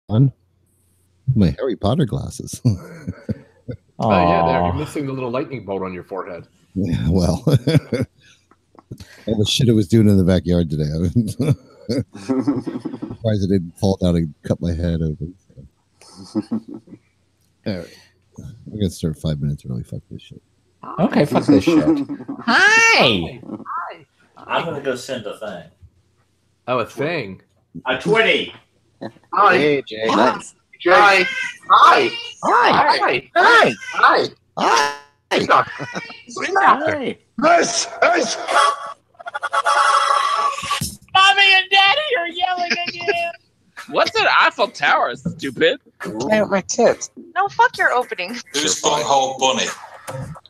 on my Harry Potter glasses. Oh yeah, there. You're missing the little lightning bolt on your forehead. Yeah, well, all the shit I was doing in the backyard today. I was surprised I didn't fall down and cut my head open. So. All right. We're gonna start 5 minutes early. Fuck this shit. Okay, fuck this shit. Hi. I'm gonna go send a thing. Oh, a thing. A 20. Hi. Hey, Jay. Nice. Hi. Hi. Hi. Hi. Hi. Hi. Hi. Hi. Nice. Mommy and Daddy are yelling again. What's an Eiffel Tower, stupid? Play with my tits. No, fuck your opening. Who's Bunghole Bunny?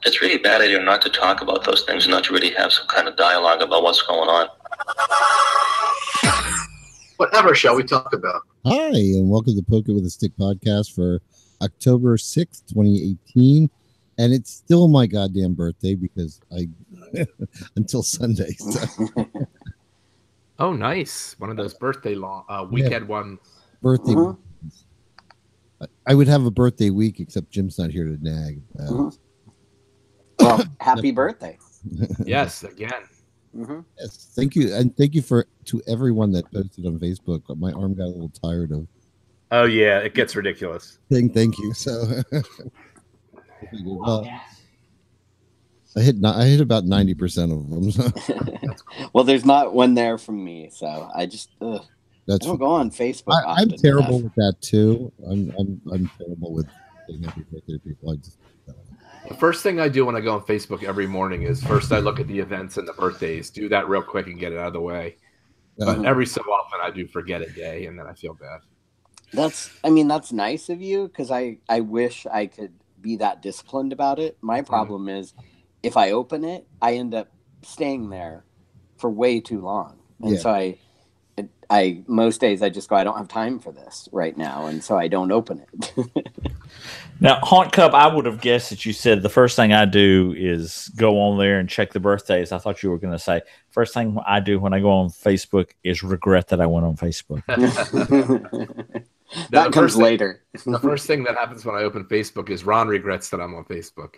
It's really a bad idea not to talk about those things, not to really have some kind of dialogue about what's going on. Whatever shall we talk about? Hi, and welcome to Pokin with a Stick podcast for October 6th, 2018. And it's still my goddamn birthday because I until Sunday. So. Oh, nice. One of those birthday weekend ones. Birthday. I would have a birthday week, except Jim's not here to nag. Well, happy birthday. Yes, again. Yes, thank you, and thank you to everyone that posted on Facebook. My arm got a little tired of. Oh yeah, it gets ridiculous. Thank you. So, well, I hit about 90% of them. So. Well, there's not one there from me, so I just I don't go on Facebook. I'm terrible with that too. I'm terrible with saying happy birthday to people. The first thing I do when I go on Facebook every morning is first I look at the events and the birthdays, do that real quick and get it out of the way. But every so often I do forget a day and then I feel bad. That's nice of you because I wish I could be that disciplined about it. My problem is if I open it, I end up staying there for way too long. And so I most days I just go, I don't have time for this right now, and so I don't open it. Now, Haunt Cup, I would have guessed that you said the first thing I do is go on there and check the birthdays. I thought you were going to say first thing I do when I go on Facebook is regret that I went on Facebook. That comes later. The first thing that happens when I open Facebook is Ron regrets that I'm on Facebook.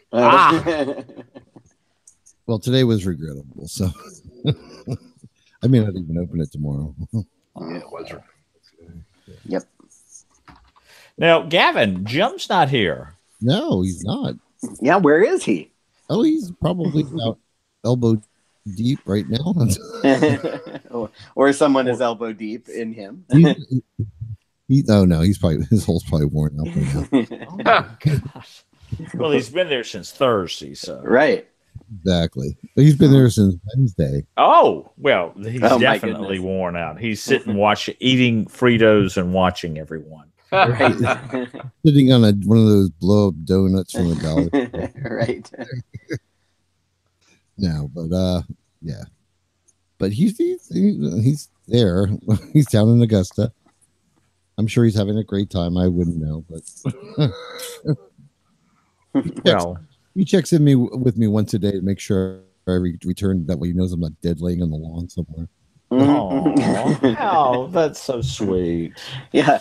Well, today was regrettable, so I may not even open it tomorrow. Yeah, it was. Yep. Now, Gavin, Jim's not here. No, he's not. Yeah, where is he? Oh, he's probably about elbow deep right now. or someone is elbow deep in him. He's probably his hole's probably worn out right now. Oh, gosh. Well, he's been there since Thursday, so right. Exactly. He's been there since Wednesday. Oh, well, he's definitely worn out. He's sitting eating Fritos and watching everyone. Right. Sitting on one of those blow up donuts from the dollar. Right. No, but yeah. But he's there. He's down in Augusta. I'm sure he's having a great time. I wouldn't know, but he checks in with me once a day to make sure I return. That way he knows I'm not dead laying on the lawn somewhere. Oh, that's so sweet. Yeah.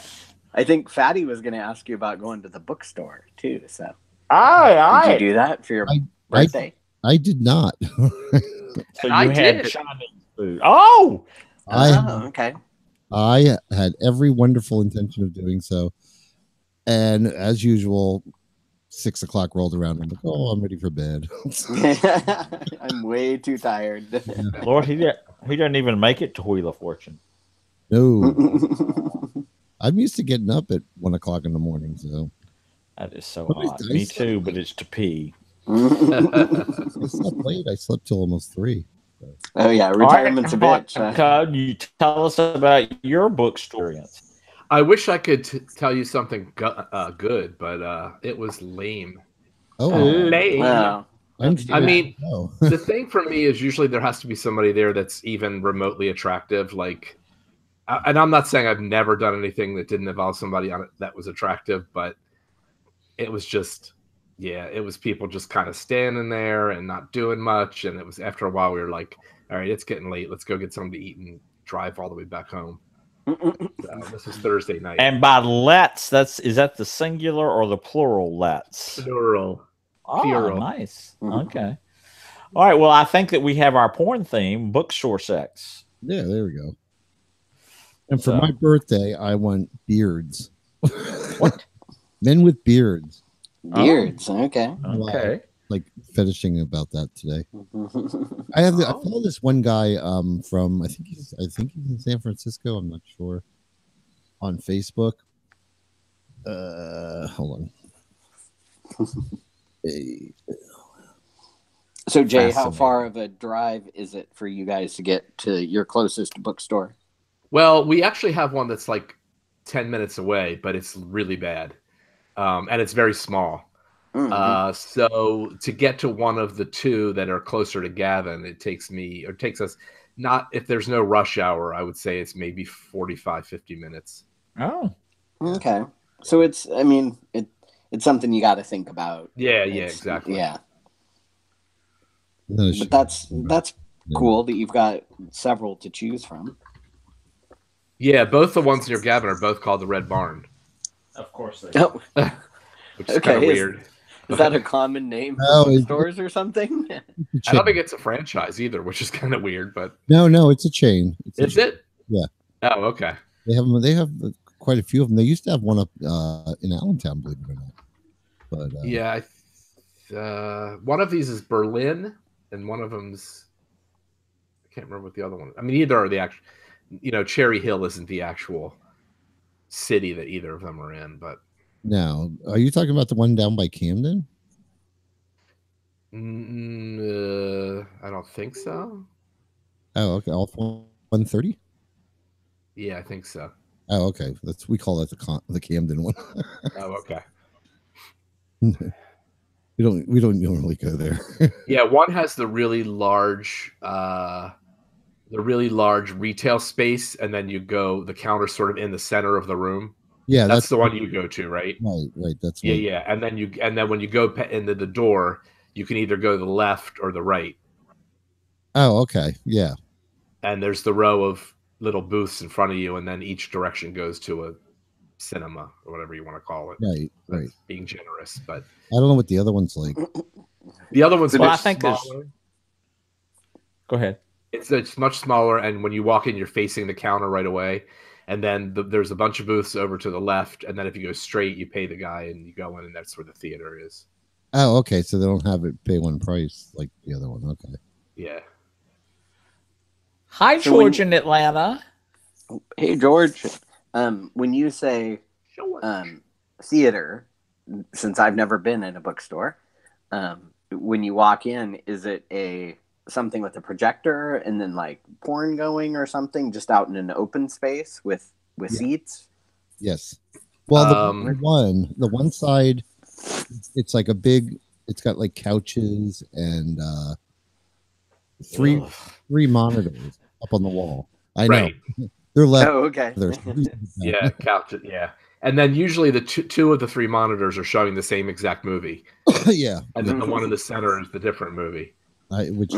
I think Fatty was going to ask you about going to the bookstore too. So, did you do that for your birthday? I did not. So you had Chinese food. Oh, okay. I had every wonderful intention of doing so, and as usual, 6 o'clock rolled around. I'm like, oh, I'm ready for bed. I'm way too tired. Lord, he doesn't even make it to Wheel of Fortune. No. I'm used to getting up at 1 o'clock in the morning. So that is so odd. Me too, but it's to pee. I slept late. I slept till almost 3. So. Oh yeah, retirement's a bitch. You tell us about your book experience. I wish I could tell you something good, but it was lame. Oh, lame. Wow. I mean, the thing for me is usually there has to be somebody there that's even remotely attractive. Like, and I'm not saying I've never done anything that didn't involve somebody on it that was attractive, but it was just, it was people just kind of standing there and not doing much. And it was after a while we were like, all right, it's getting late. Let's go get something to eat and drive all the way back home. So this is Thursday night. And by let's, is that the singular or the plural let's? Plural. Oh, Plural. nice. Okay. All right. Well, I think that we have our porn theme, bookstore sex. Yeah, there we go. And for my birthday, I want beards. What? Men with beards. Beards. Okay. Okay. Like fetishing about that today. I follow this one guy from I think he's in San Francisco. I'm not sure. On Facebook. Hold on. So Jay, how far of a drive is it for you guys to get to your closest bookstore? Well, we actually have one that's like 10 minutes away, but it's really bad. And it's very small. So to get to one of the two that are closer to Gavin, it takes us, not if there's no rush hour, I would say it's maybe 45, 50 minutes. Oh. Okay. So it's something you got to think about. Yeah, exactly. Yeah. But that's cool that you've got several to choose from. Yeah, both the ones near Gavin are both called the Red Barn. Of course they are. Which is kind of weird. Is that a common name for bookstores or something? I don't think it's a franchise either, which is kind of weird. But no, it's a chain. Is it? Yeah. Oh, okay. They have quite a few of them. They used to have one up in Allentown, believe it or not. But yeah, one of these is Berlin, and one of them's I can't remember what the other one. I mean, either are the actual. Cherry Hill isn't the actual city that either of them are in, but. Now, are you talking about the one down by Camden? I don't think so. Oh, okay. All 130? Yeah, I think so. Oh, okay. We call that the Camden one. Oh, okay. We don't normally go there. Yeah, one has the really large retail space, and then the counter sort of in the center of the room. Yeah, that's the one you go to, right? Right. That's yeah. And then when you go into the door, you can either go to the left or the right. Oh, okay, yeah. And there's the row of little booths in front of you, and then each direction goes to a cinema or whatever you want to call it. Right. Being generous, but I don't know what the other one's like. The other one's I think smaller. Go ahead. It's much smaller, and when you walk in, you're facing the counter right away. And then there's a bunch of booths over to the left, and then if you go straight, you pay the guy, and you go in, and that's where the theater is. Oh, okay. So they don't have it pay one price like the other one. Okay. Yeah. Hi, George in Atlanta. Hey, George. When you say theater, since I've never been in a bookstore, when you walk in, is it something with a projector and then like porn going or something just out in an open space with seats? Yes. Well, the one side, it's like it's got like couches and three monitors up on the wall. I know. They're left. Oh, okay. Yeah, couches. Yeah. And then usually the two of the three monitors are showing the same exact movie. Yeah. And then the one in the center is the different movie. Which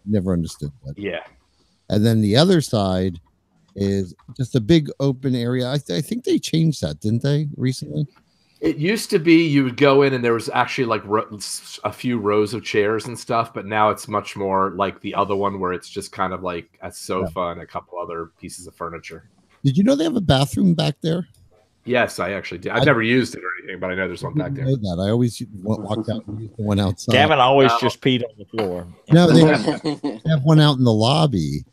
never understood that. Yeah. And then the other side is just a big open area. I think they changed that, didn't they, recently? It used to be you would go in and there was actually like a few rows of chairs and stuff, but now it's much more like the other one where it's just kind of like a sofa and a couple other pieces of furniture. Did you know they have a bathroom back there? Yes, I actually did. I've never used it or anything, but I know there's one back there. I know that. I always walked out and used the one outside. Gavin always just peed on the floor. No, they have one out in the lobby.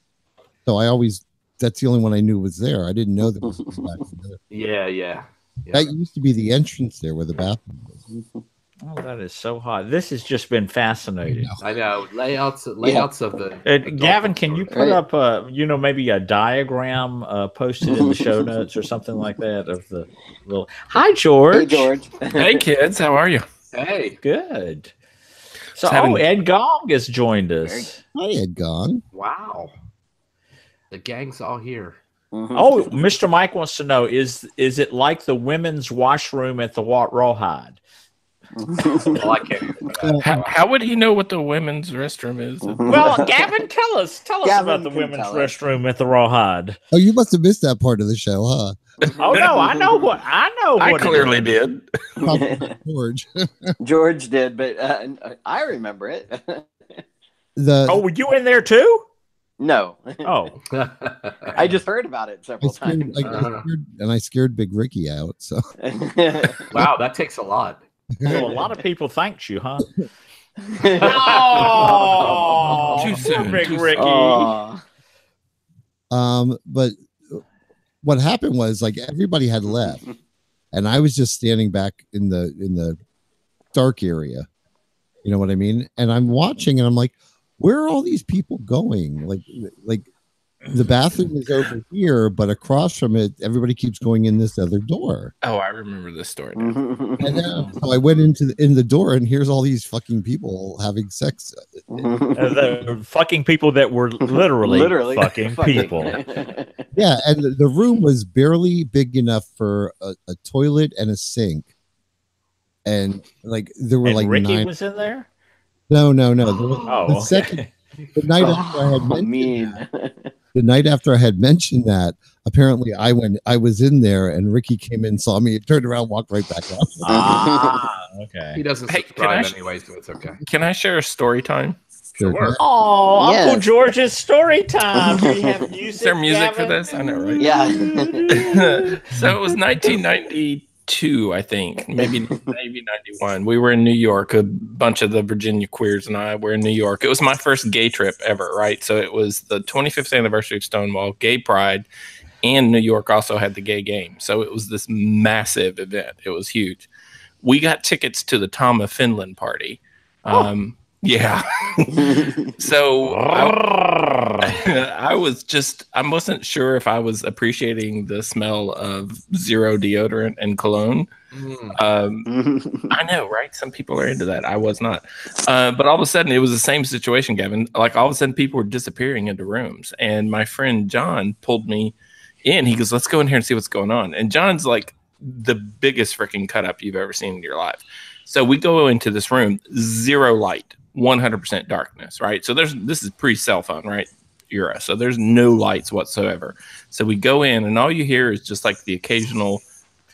So that's the only one I knew was there. I didn't know there was one back there. Yeah. That used to be the entrance there where the bathroom was. Oh, that is so hot. This has just been fascinating. I know. Layouts of the Gavin, can you put up maybe a diagram posted in the show notes or something like that of the little Hi, George. Hey, George. Hey, kids, how are you? Hey. Good. So Ed Gong has joined us. Hi, Ed Gong. Wow. The gang's all here. Mm-hmm. Oh, Mr. Mike wants to know, is it like the women's washroom at the Rawhide? Well, I can't. How would he know what the women's restroom is? Well, Gavin, tell us Gavin about the can women's tell us. restroom at the Rawhide. Oh, you must have missed that part of the show, huh? Oh no, I know what I clearly did. George. George did, but I remember it. Oh, were you in there too? No. Oh, I just heard about it several times. I scared Big Ricky out. So Wow, that takes a lot. so a lot of people thanked you, huh? Oh, too poor soon. Big Too soon. Ricky. But what happened was like everybody had left, and I was just standing back in the dark area. You know what I mean? And I'm watching, and I'm like, where are all these people going? Like the bathroom is over here, but across from it, everybody keeps going in this other door. Oh, I remember this story now. And then so I went in the door, and here's all these fucking people having sex. The fucking people that were literally fucking people. Yeah, and the room was barely big enough for a toilet and a sink. And like there were And like Ricky 9. was in there? No. There was, Oh, the night after I had mentioned the night after I had mentioned that, apparently I was in there, and Ricky came in, saw me, turned around, walked right back out. Okay. He doesn't Hey, subscribe anyway, so it's okay. Can I share a story time? Sure. Oh, Yes. Uncle George's story time. Do we have music? Is there music for Gavin? this? I know, right? Yeah. So it was 1992, I think, maybe 91. We were in New York. A bunch of the Virginia queers and I were in New York. It was my first gay trip ever, right? So it was the 25th anniversary of Stonewall, Gay Pride, and New York also had the gay game. So it was this massive event. It was huge. We got tickets to the Tom of Finland party. Yeah. So I wasn't sure if I was appreciating the smell of zero deodorant and cologne. I know, right? Some people are into that. I was not. But all of a sudden, it was the same situation, Gavin. Like all of a sudden, people were disappearing into rooms. And my friend John pulled me in. He goes, let's go in here and see what's going on. And John's like the biggest freaking cut up you've ever seen in your life. So we go into this room, zero light. 100% darkness, right? So this is pre-cell phone, right? Era. So there's no lights whatsoever. So we go in, and all you hear is just like the occasional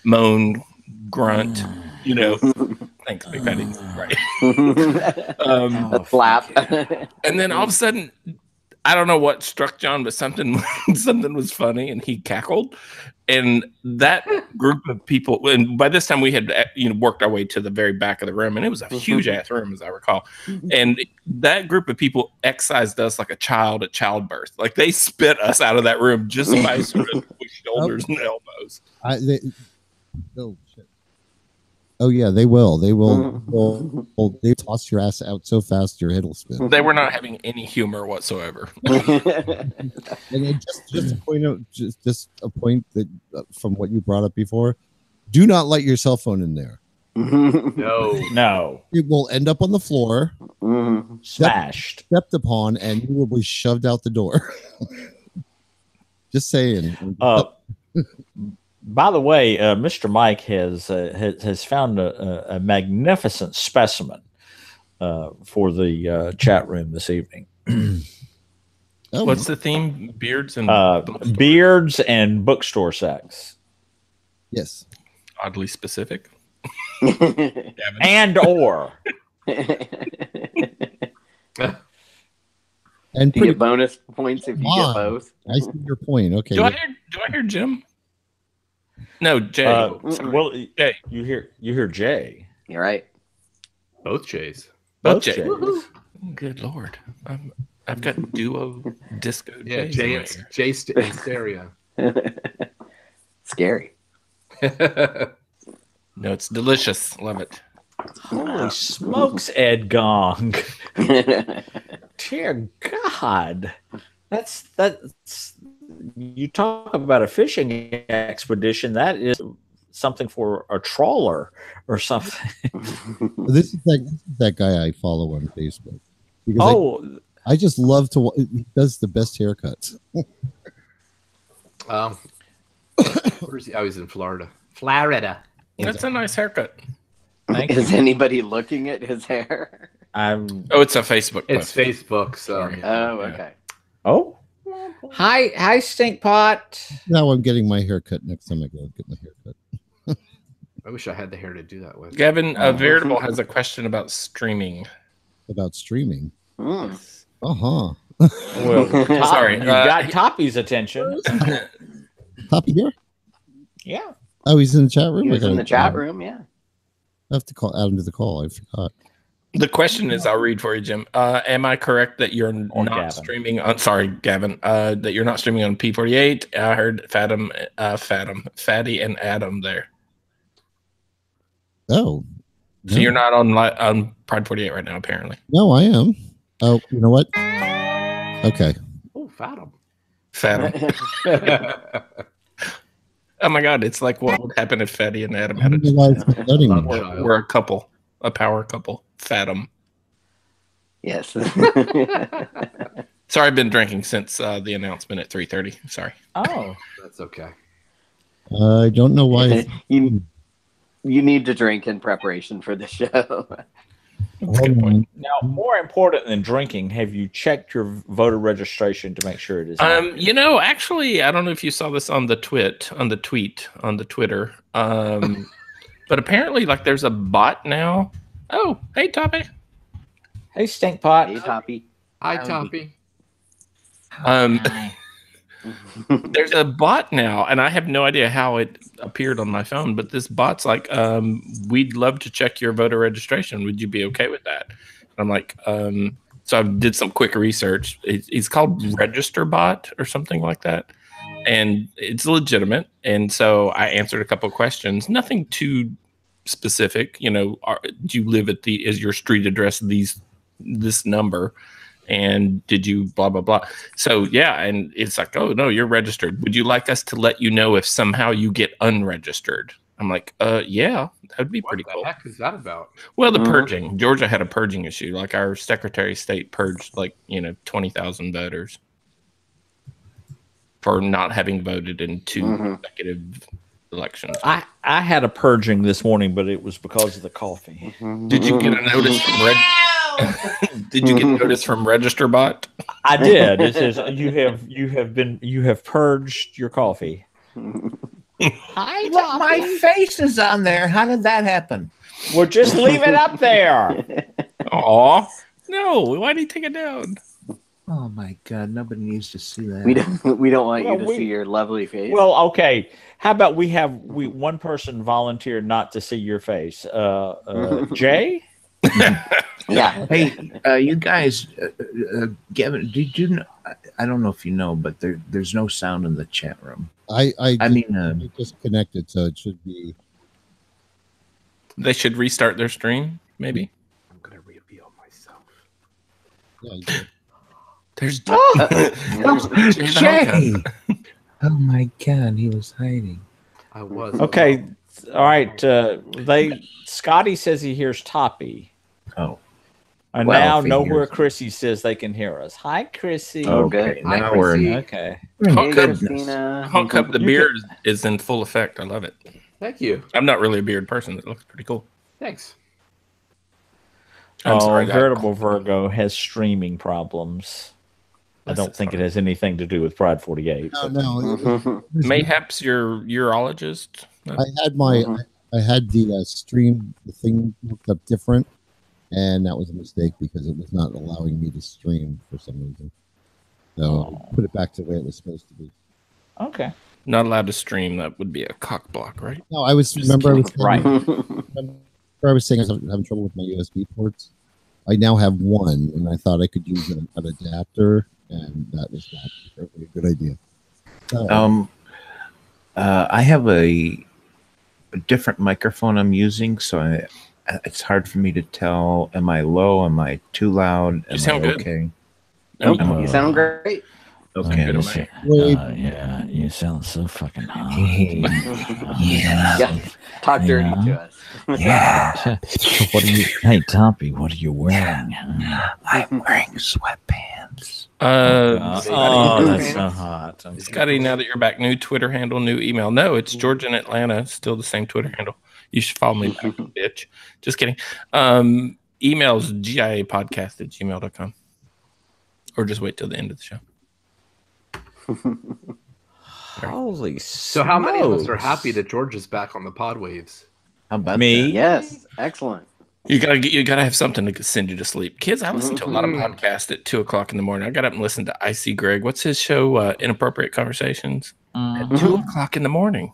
moan, grunt, thanks, Big Patty, right? A flap. And then all of a sudden, I don't know what struck John, but something was funny, and he cackled. And that group of people, and by this time we had worked our way to the very back of the room, and it was a huge ass room, as I recall. And that group of people excised us like a child at childbirth. Like they spit us out of that room just by sort of shoulders and elbows. Oh shit! Oh yeah, they will. They will. They toss your ass out so fast your head will spin. They were not having any humor whatsoever. And just a point of just a point that from what you brought up before, do not light your cell phone in there. No. It will end up on the floor, smashed, stepped upon, and you will be shoved out the door. Just saying. By the way, Mr. Mike has found a magnificent specimen for the chat room this evening. What's the theme? Beards and bookstore sex. Yes. Oddly specific. And or. And you get bonus points if you get both. I see your point. Okay. Do I hear Jim? No, Jay. Well, Jay. You hear Jay. You're right. Both Jays. Both Jays. Good Lord. I've got duo disco. Yeah, Jay and stereo. Scary. No, it's delicious. Love it. Holy smokes, Ed Gong. Dear God. That's you talk about a fishing expedition. That is something for a trawler or something. This is that guy I follow on Facebook. Because I just love to. He does the best haircuts. Where is he? Oh, he's in Florida. Florida. That's a nice haircut. Is anybody looking at his hair? Oh, it's a Facebook post. It's Facebook, so. Oh, okay. Oh. Hi, Stinkpot. Now I'm getting my hair cut next time I go get my hair cut. I wish I had the hair to do that with. Gavin, Veritable has a question about streaming. About streaming? Mm. Uh-huh. Well, sorry. You got Toppy's attention. Toppy here? Yeah. Oh, he's in the chat room? He's in the chat room, yeah. I have to add him to the call. I forgot. The question is, I'll read for you, Jim. Am I correct that you're not Gavin. streaming on? Sorry, Gavin. That you're not streaming on P48. I heard Fatty, and Adam there. Oh, so you're not on Pride 48 right now, apparently. No, I am. Oh, you know what? Okay. Oh, Fathom. Oh my God! It's like what would happen if Fatty and Adam had a we're a couple, a power couple. Fathom. Yes. Sorry, I've been drinking since the announcement at 3:30. Sorry. Oh, that's okay. I don't know why. You need to drink in preparation for the show. That's a good point. Now, more important than drinking, have you checked your voter registration to make sure it is? You know, actually, I don't know if you saw this on the Twitter. But apparently, like, there's a bot now. Oh, hey, Toppy. Hey, Stinkpot. Hey, Toppy. Hi, Toppy. There's a bot now, and I have no idea how it appeared on my phone, but this bot's like, we'd love to check your voter registration. Would you be okay with that? And I'm like, so I did some quick research. It's called Register Bot or something like that. And it's legitimate. And so I answered a couple of questions, nothing too specific. You know, do you live at is your street address this number? And did you blah, blah, blah. So, yeah, and it's like, oh, no, you're registered. Would you like us to let you know if somehow you get unregistered? I'm like, yeah, that'd be pretty cool. What the heck is that about? Well, the purging. Georgia had a purging issue. Like, our Secretary of State purged, 20,000 voters for not having voted in 2 consecutive elections. I had a purging this morning, but it was because of the coffee. Did you get a notice from Did you get notice from RegisterBot? I did. It says you have purged your coffee. Hi, my face is on there. How did that happen? Well, just leave it up there. Aw, no. Why did you take it down? Oh my God! Nobody needs to see that. We don't want you to see your lovely face. Well, okay. How about we one person volunteer not to see your face? Jay. Yeah. Hey, you guys, Gavin, did you know? I don't know if you know, but there's no sound in the chat room. I just connected, so it should be. They should restart their stream, maybe. I'm gonna reveal myself. Yeah, there's Jay. Oh my God, he was hiding. I was. Okay. All right. Scotty says he hears Toppy. Oh. And now Nowhere Chrissy says they can hear us. Hi, Chrissy. Okay. Hi, now Chrissy. we're okay. Honk Up, the beard is in full effect. I love it. Thank you. I'm not really a beard person. It looks pretty cool. Thanks. I'm sorry, Veritable Virgo has streaming problems. I don't think it has anything to do with Pride 48. No. Mayhaps your urologist. No? I had the stream, the thing hooked up different, and that was a mistake because it was not allowing me to stream for some reason. So I put it back to the way it was supposed to be. Okay. Not allowed to stream. That would be a cock block, right? No, I was saying I was having trouble with my USB ports. I now have one, and I thought I could use an adapter, and that was not a good idea. I have a different microphone I'm using, so it's hard for me to tell. Am I low? Am I too loud? You sound good. Okay. Nope, you sound great. Okay. Yeah, you sound so fucking hot. Yeah. Talk dirty to us. Yeah. What are you? Hey, Toppy, what are you wearing? I'm wearing sweatpants. That's so hot. Scotty, now that you're back, new Twitter handle, new email. No, it's George in Atlanta. Still the same Twitter handle. You should follow me back, bitch. Just kidding. Emails giapodcast@gmail.com. Or just wait till the end of the show. Holy So how many of us are happy that George is back on the pod waves? How about me? that? Yes, excellent. You gotta have something to send you to sleep, kids. I listen to a lot of podcasts at 2:00 in the morning. I got up and listened to I See Greg. What's his show? Inappropriate Conversations at 2:00 in the morning,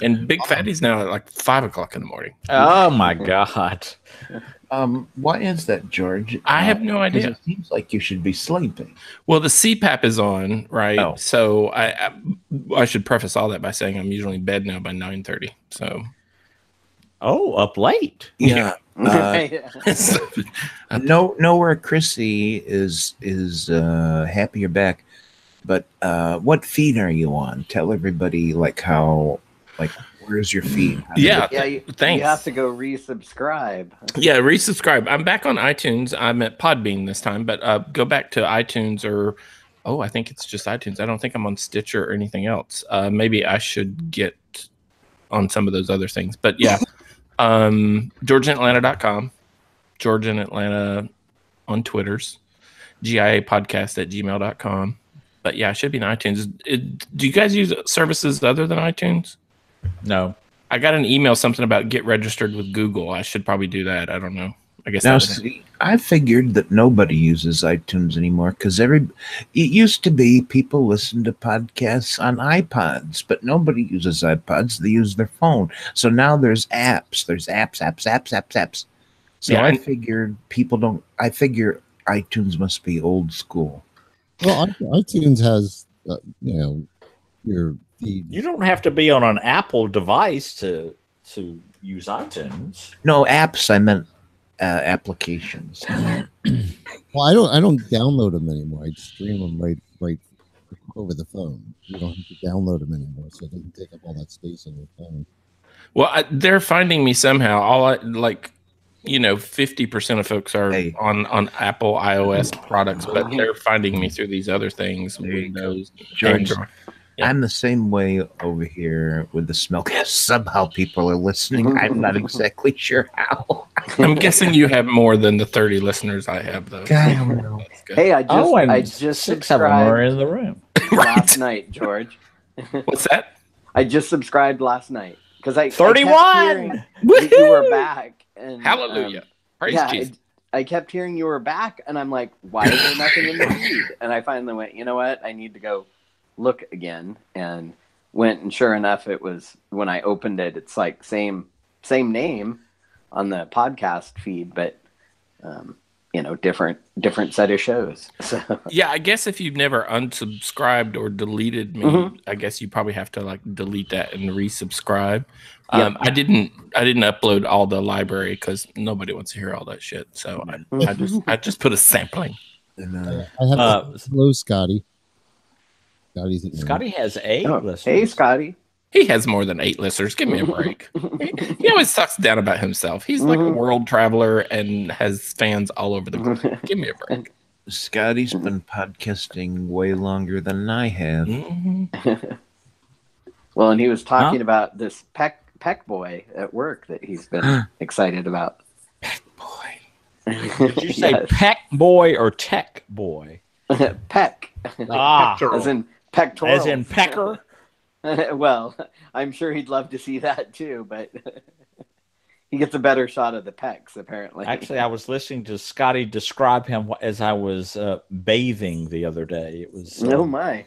and Big Fatty's now at like 5:00 in the morning. Oh my god! Why is that, George? I have no idea. It seems like you should be sleeping. Well, the CPAP is on, right? Oh. So I should preface all that by saying I'm usually in bed now by 9:30. So up late. Yeah. Nowhere Chrissy is happy you're back. But what feed are you on? Tell everybody where's your feed? Thanks. You have to go resubscribe. Yeah, resubscribe. I'm back on iTunes. I'm at Podbean this time, but go back to iTunes I think it's just iTunes. I don't think I'm on Stitcher or anything else. Maybe I should get on some of those other things. But yeah, GeorgeInAtlanta.com, George in Atlanta on Twitters, giapodcast@gmail.com. But yeah, I should be in iTunes. Do you guys use services other than iTunes? No. I got an email, something about get registered with Google. I should probably do that. I don't know. I guess now, see, I figured that nobody uses iTunes anymore because it used to be people listen to podcasts on iPods, but nobody uses iPods. They use their phone. So now there's apps. There's apps. So Yeah, I figured I figure iTunes must be old school. Well, iTunes has, your feed. You don't have to be on an Apple device to use iTunes. No, apps. I meant applications. Well, I don't download them anymore. I stream them right over the phone. You don't have to download them anymore, so it doesn't take up all that space on your phone. Well, they're finding me somehow. 50% of folks are on Apple iOS products, but they're finding me through these other things. Windows, Android. Yeah. I'm the same way over here with the Smellcast. Somehow people are listening. I'm not exactly sure how. I'm guessing you have more than the 30 listeners I have, though. I don't know. Hey, I just 6 of them are in the room last night, George. What's that? I just subscribed last night because I 31. You were back. And, hallelujah! Praise Jesus. I kept hearing you were back, and I'm like, why is there nothing in the feed? And I finally went, you know what? I need to go look again, and went, and sure enough, it was when I opened it. It's like same name on the podcast feed, but different set of shows. So yeah, I guess if you've never unsubscribed or deleted me, I guess you probably have to delete that and resubscribe. I didn't upload all the library because nobody wants to hear all that shit. So I just put a sampling. I have hello, Scotty. Scotty has 8 listeners. Hey, Scotty. He has more than 8 listeners. Give me a break. He always talks down about himself. He's like a world traveler and has fans all over the world. Give me a break. Scotty's been podcasting way longer than I have. Well, and he was talking about this Peck Boy at work that he's been excited about. Peck Boy. Did you say Peck Boy or Tech Boy? Peck. As in pectoral. As in pecker? Well, I'm sure he'd love to see that too, but he gets a better shot of the pecs, apparently. Actually, I was listening to Scotty describe him as I was bathing the other day. It was oh my.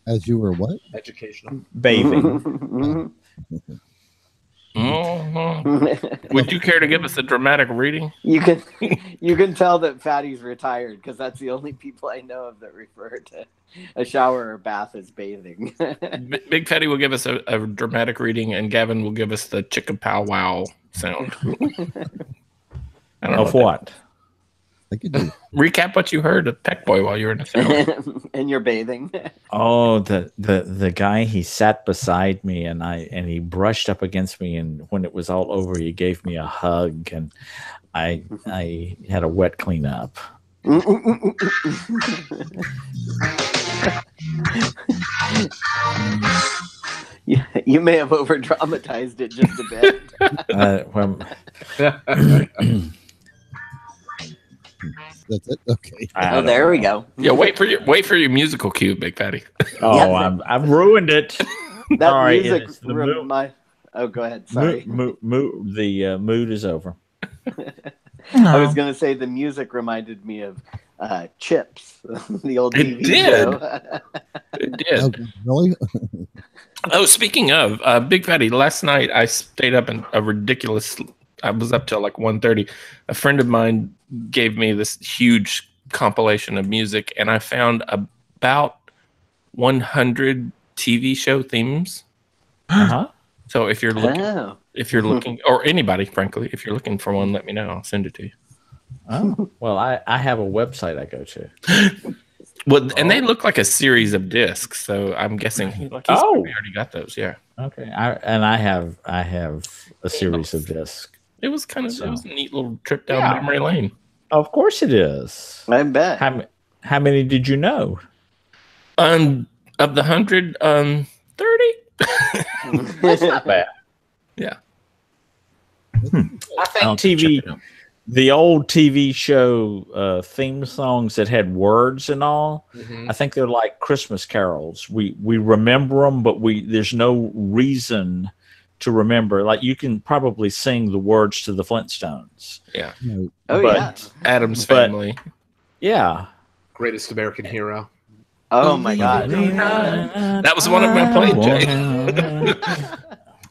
As you were what? Educational. Bathing. Would you care to give us a dramatic reading? You can tell that Fatty's retired because that's the only people I know of that refer to a shower or bath as bathing. Big Fatty will give us a dramatic reading, and Gavin will give us the chicka pow wow sound. Of what? I could do. Recap what you heard of Peck Boy while you were in the shower. And you're bathing. Oh, the guy, he sat beside me and he brushed up against me, and when it was all over, he gave me a hug, and I had a wet cleanup. You may have over dramatized it just a bit. That's it. Okay. Oh, there we go. Yeah, wait for your musical cue, Big Fatty. Oh, Yeah. I've ruined it. That All right, music. it's the mood. Oh, go ahead. Sorry. The mood is over. I was going to say the music reminded me of Chips, the old TV show. It did. Oh, really? Oh, speaking of Big Fatty, last night I stayed up in a ridiculous. I was up till like 1:30. A friend of mine gave me this huge compilation of music, and I found about 100 TV show themes. Uh-huh. So if you're looking, or anybody, frankly, if you're looking for one, let me know. I'll send it to you. Oh, well, I have a website I go to. Well, and they look like a series of discs, so I'm guessing he's probably already got those. Yeah. Okay. I have a series of discs. It was kind of it was a neat little trip down memory lane. Of course it is. I bet. How many did you know? Of the 100, 30. That's not bad. Yeah. I think the old TV show theme songs that had words and all, I think they're like Christmas carols. We remember them, but there's no reason to remember. Like, you can probably sing the words to the Flintstones. Yeah. Yeah. Adam's Family. Yeah. Greatest American Hero. Oh my God. That was one of my played, Jay.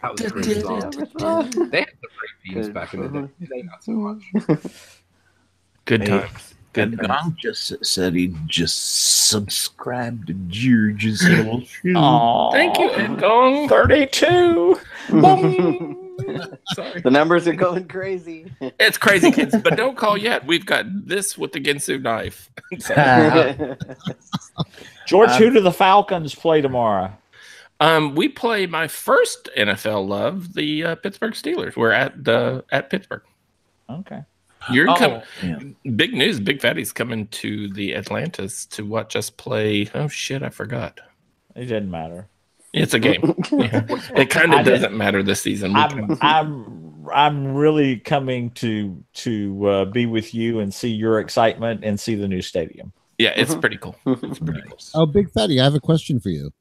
That was a great song. They had some great themes back in the day. Today, not so much. Good times. And Gong just said he just subscribed to George's little show. Aww. Thank you, Ed Gong. 32. Sorry. The numbers are going crazy. It's crazy, kids, but don't call yet. We've got this with the Ginsu knife. George, who do the Falcons play tomorrow? We play my first NFL love, the Pittsburgh Steelers. We're at Pittsburgh. Okay. You're coming. Yeah. Big news! Big Fatty's coming to the Atlantis to watch us play. Oh shit! I forgot. It didn't matter. It's a game. Yeah. It kind of doesn't matter this season. I'm really coming to be with you and see your excitement and see the new stadium. Yeah, it's pretty cool. It's pretty cool. Oh, Big Fatty, I have a question for you.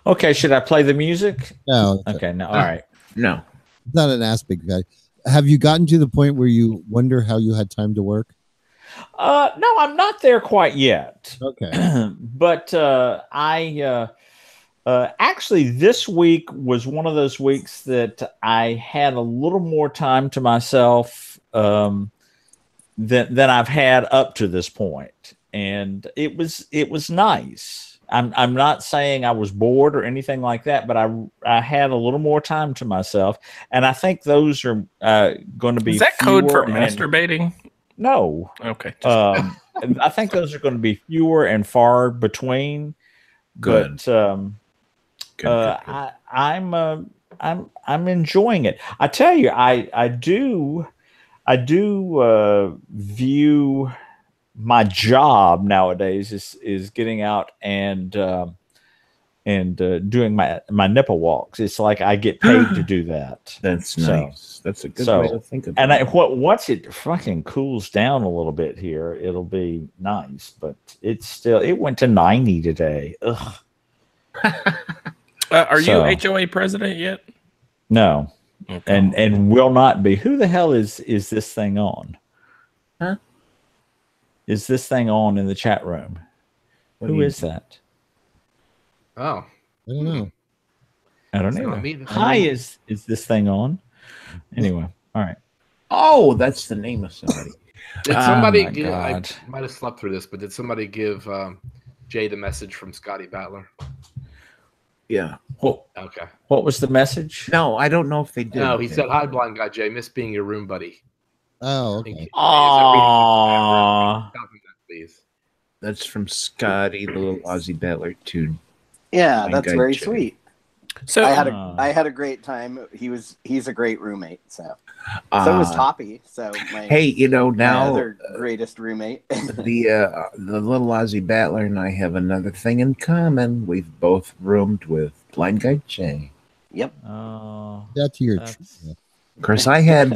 Okay, should I play the music? No. Okay, no. All right. No. It's not an ask, Big Fatty. Have you gotten to the point where you wonder how you had time to work? No, I'm not there quite yet. Okay. But I actually, this week was one of those weeks that I had a little more time to myself than I've had up to this point, and it was nice. I'm not saying I was bored or anything like that, but I had a little more time to myself, and I think those are going to be. Is that code for masturbating? No. Okay. I think those are going to be fewer and far between. Good. But Good. I'm enjoying it. I tell you, I do view my job nowadays is getting out and doing my nipple walks. It's like I get paid to do that. That's nice. That's a good way to think about it. And once it fucking cools down a little bit here, it'll be nice. But it went to 90 today. Ugh. Are you HOA president yet? No. Okay. And will not be. Who the hell is this thing on? Huh? Is this thing on in the chat room? Who is that? Oh, I don't know. I don't know. Hi, is this thing on? Anyway, all right. Oh, that's the name of somebody. Did somebody give? I might have slept through this, but did somebody give Jay the message from Scotty Battler? Yeah. Well, okay. What was the message? No, I don't know if they did. No, he said, "Hi, blind guy Jay. Miss being your room buddy." Oh, okay. Aww. Please. That's from Scotty, the little Aussie battler, to Yeah, my that's guy, very Jay. sweet. So I had a great time. He's a great roommate. So was Toppy. So hey, now my other greatest roommate. the little Aussie battler and I have another thing in common. We've both roomed with Blind Guy Jay. Yep. Oh, That's your. Of course, I had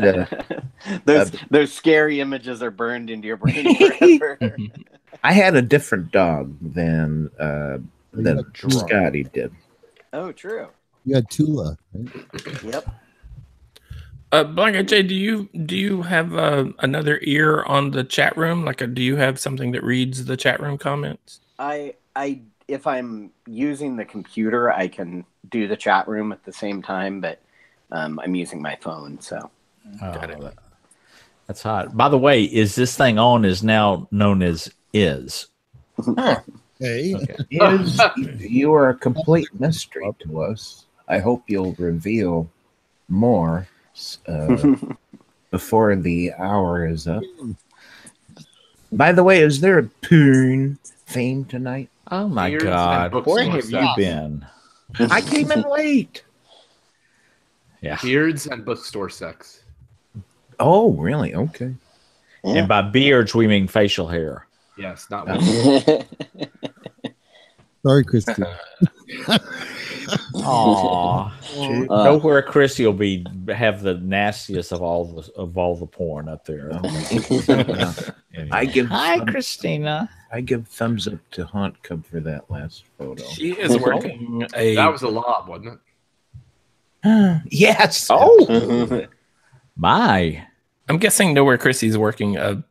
those scary images are burned into your brain forever. I had a different dog than Scotty did. Oh, true. You had Tula, right? Yep. Blanca J, do you have another ear on the chat room? Do you have something that reads the chat room comments? If I'm using the computer, I can do the chat room at the same time, but I'm using my phone, so. Got it. That's hot. By the way, is this thing on is now known as is. Huh. Hey. Okay. You are a complete mystery to us. I hope you'll reveal more before the hour is up. By the way, is there a porn theme tonight? Oh my Beards God. and Where bookstore have you sex. been? I came in late. Yeah. Beards and bookstore sex. Oh, really? Okay. Yeah. And by beards, we mean facial hair. Yes, not women. Sorry, Christy. Aw. Nowhere Chrissy will have the nastiest of all the porn up there. I Hi, Christina. I give thumbs up to Haunt Cub for that last photo. She is working That was a lob, wasn't it? Yes. Oh, my. I'm guessing Nowhere Chrissy's working a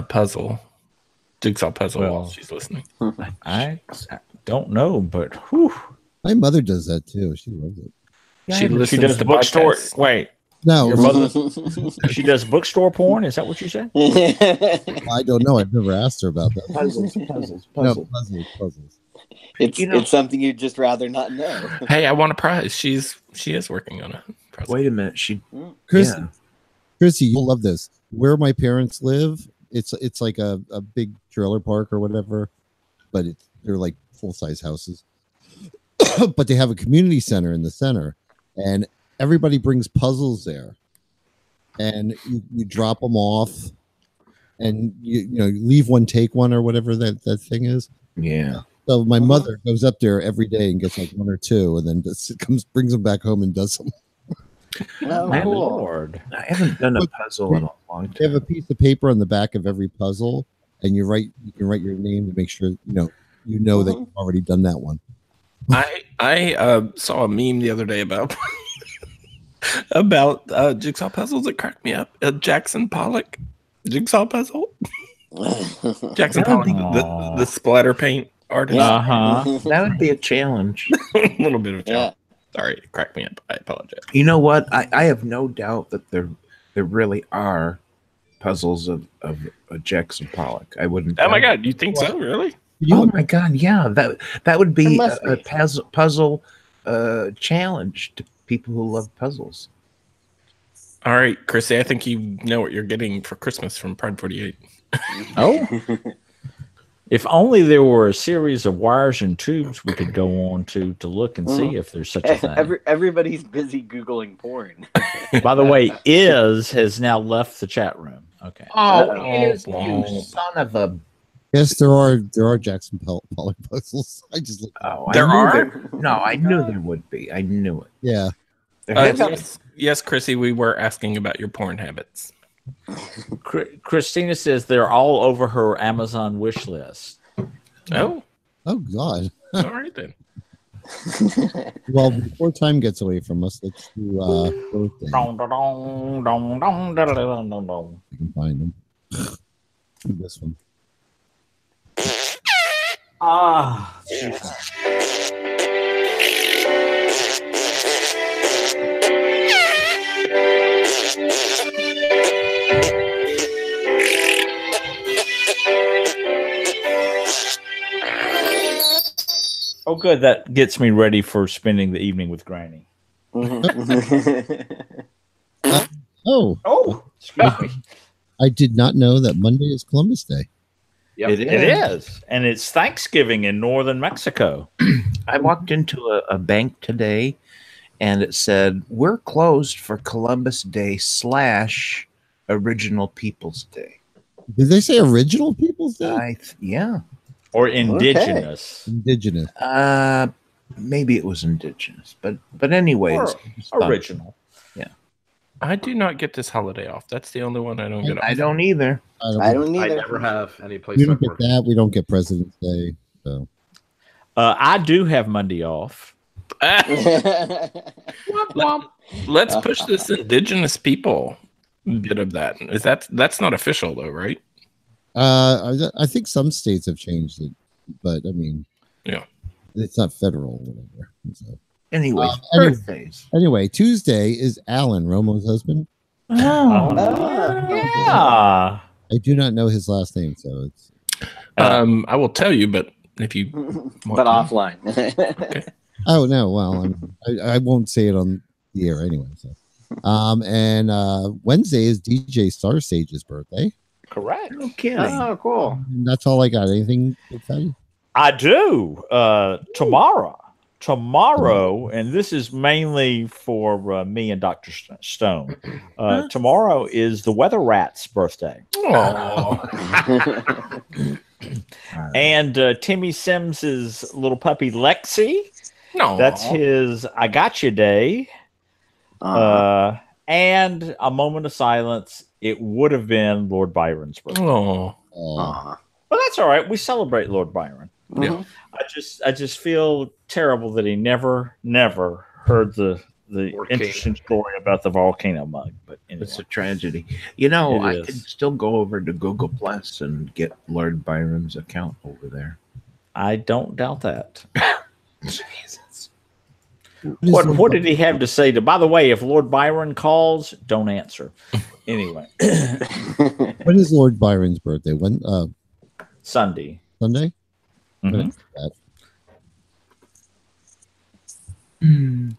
puzzle, jigsaw puzzle while she's listening. I don't know, but whew. My mother does that too. She loves it. She listens She does to the bookstore. podcasts. Wait, No, your mother. She does bookstore porn. Is that what you said? I don't know. I've never asked her about that. Puzzles. No, puzzles. It's something you'd just rather not know. Hey, I want a prize. She is working on it. Wait a minute. Chrissy, you'll love this. Where my parents live, it's like a big trailer park or whatever, but they're like full-size houses. But they have a community center in the center, and everybody brings puzzles there, and you drop them off, and you leave one, take one, or whatever that thing is. Yeah. So my mother goes up there every day and gets like one or two, and then brings them back home and does them. Oh, My cool. Lord. I haven't done a puzzle in a long They have a time. piece of paper on the back of every puzzle, and you can write your name to make sure that you've already done that one. I saw a meme the other day about jigsaw puzzles that cracked me up. A Jackson Pollock jigsaw puzzle. Jackson Pollock, the splatter paint artist. That would be a challenge. A little bit of a challenge. Sorry, it cracked me up. I apologize. You know what? I have no doubt that there really are puzzles of Jackson Pollock. I wouldn't. Oh my God, you think so? Really? Oh my God, yeah. That would be a puzzle challenge to people who love puzzles. All right, Chrissy, I think you know what you're getting for Christmas from Pride 48. Oh. If only there were a series of wires and tubes we could go on to look and see if there's such a thing. Everybody's busy Googling porn. By the way, has now left the chat room. Okay. You son of a. Yes, there are Jackson Pollock puzzles. I just looked. I knew there would be. I knew it. Yeah. Yes, Chrissy, we were asking about your porn habits. Christina says they're all over her Amazon wish list. Oh God. All right then. Well, before time gets away from us, let's do birthday. You can find them. This one. Oh, good. That gets me ready for spending the evening with Granny. Oh. Excuse me. I did not know that Monday is Columbus Day. Yep. It is. And it's Thanksgiving in northern Mexico. I walked into a bank today, and it said, "We're closed for Columbus Day / Original Peoples Day." Did they say Original People's Day? Yeah. Or indigenous. Okay. Indigenous. Maybe it was indigenous, but anyways, original. Yeah. I do not get this holiday off. That's the only one I don't get off. I don't either. I don't either. I never have any place. We don't get that. We don't get President's Day. So I do have Monday off. Let's push this indigenous people bit of that. That's not official though, right? I think some states have changed it, but I mean, yeah, it's not federal or whatever. So. Anyway, birthdays. Anyway, Tuesday is Alan, Romo's husband. Yeah. I do not know his last name, so it's. I will tell you, but if you but offline. Okay. Oh no! Well, I won't say it on the air anyway. So, and Wednesday is DJ Starsage's birthday. Correct. No kidding. Oh, cool. And that's all I got. Anything exciting? I do. Tomorrow, and this is mainly for me and Dr. Stone. Tomorrow is the Weather Rat's birthday. And Timmy Sims's little puppy Lexi. No, that's his I Got You Day. And a moment of silence. It would have been Lord Byron's birthday. But that's all right. We celebrate Lord Byron. Yeah. I just feel terrible that he never heard the interesting story about the volcano mug. But anyway. It's a tragedy. You know, I could still go over to Google Plus and get Lord Byron's account over there. I don't doubt that. Jesus. What did he have to say? By the way, if Lord Byron calls, don't answer. Anyway. When is Lord Byron's birthday? When? Sunday. Sunday? Mm-hmm.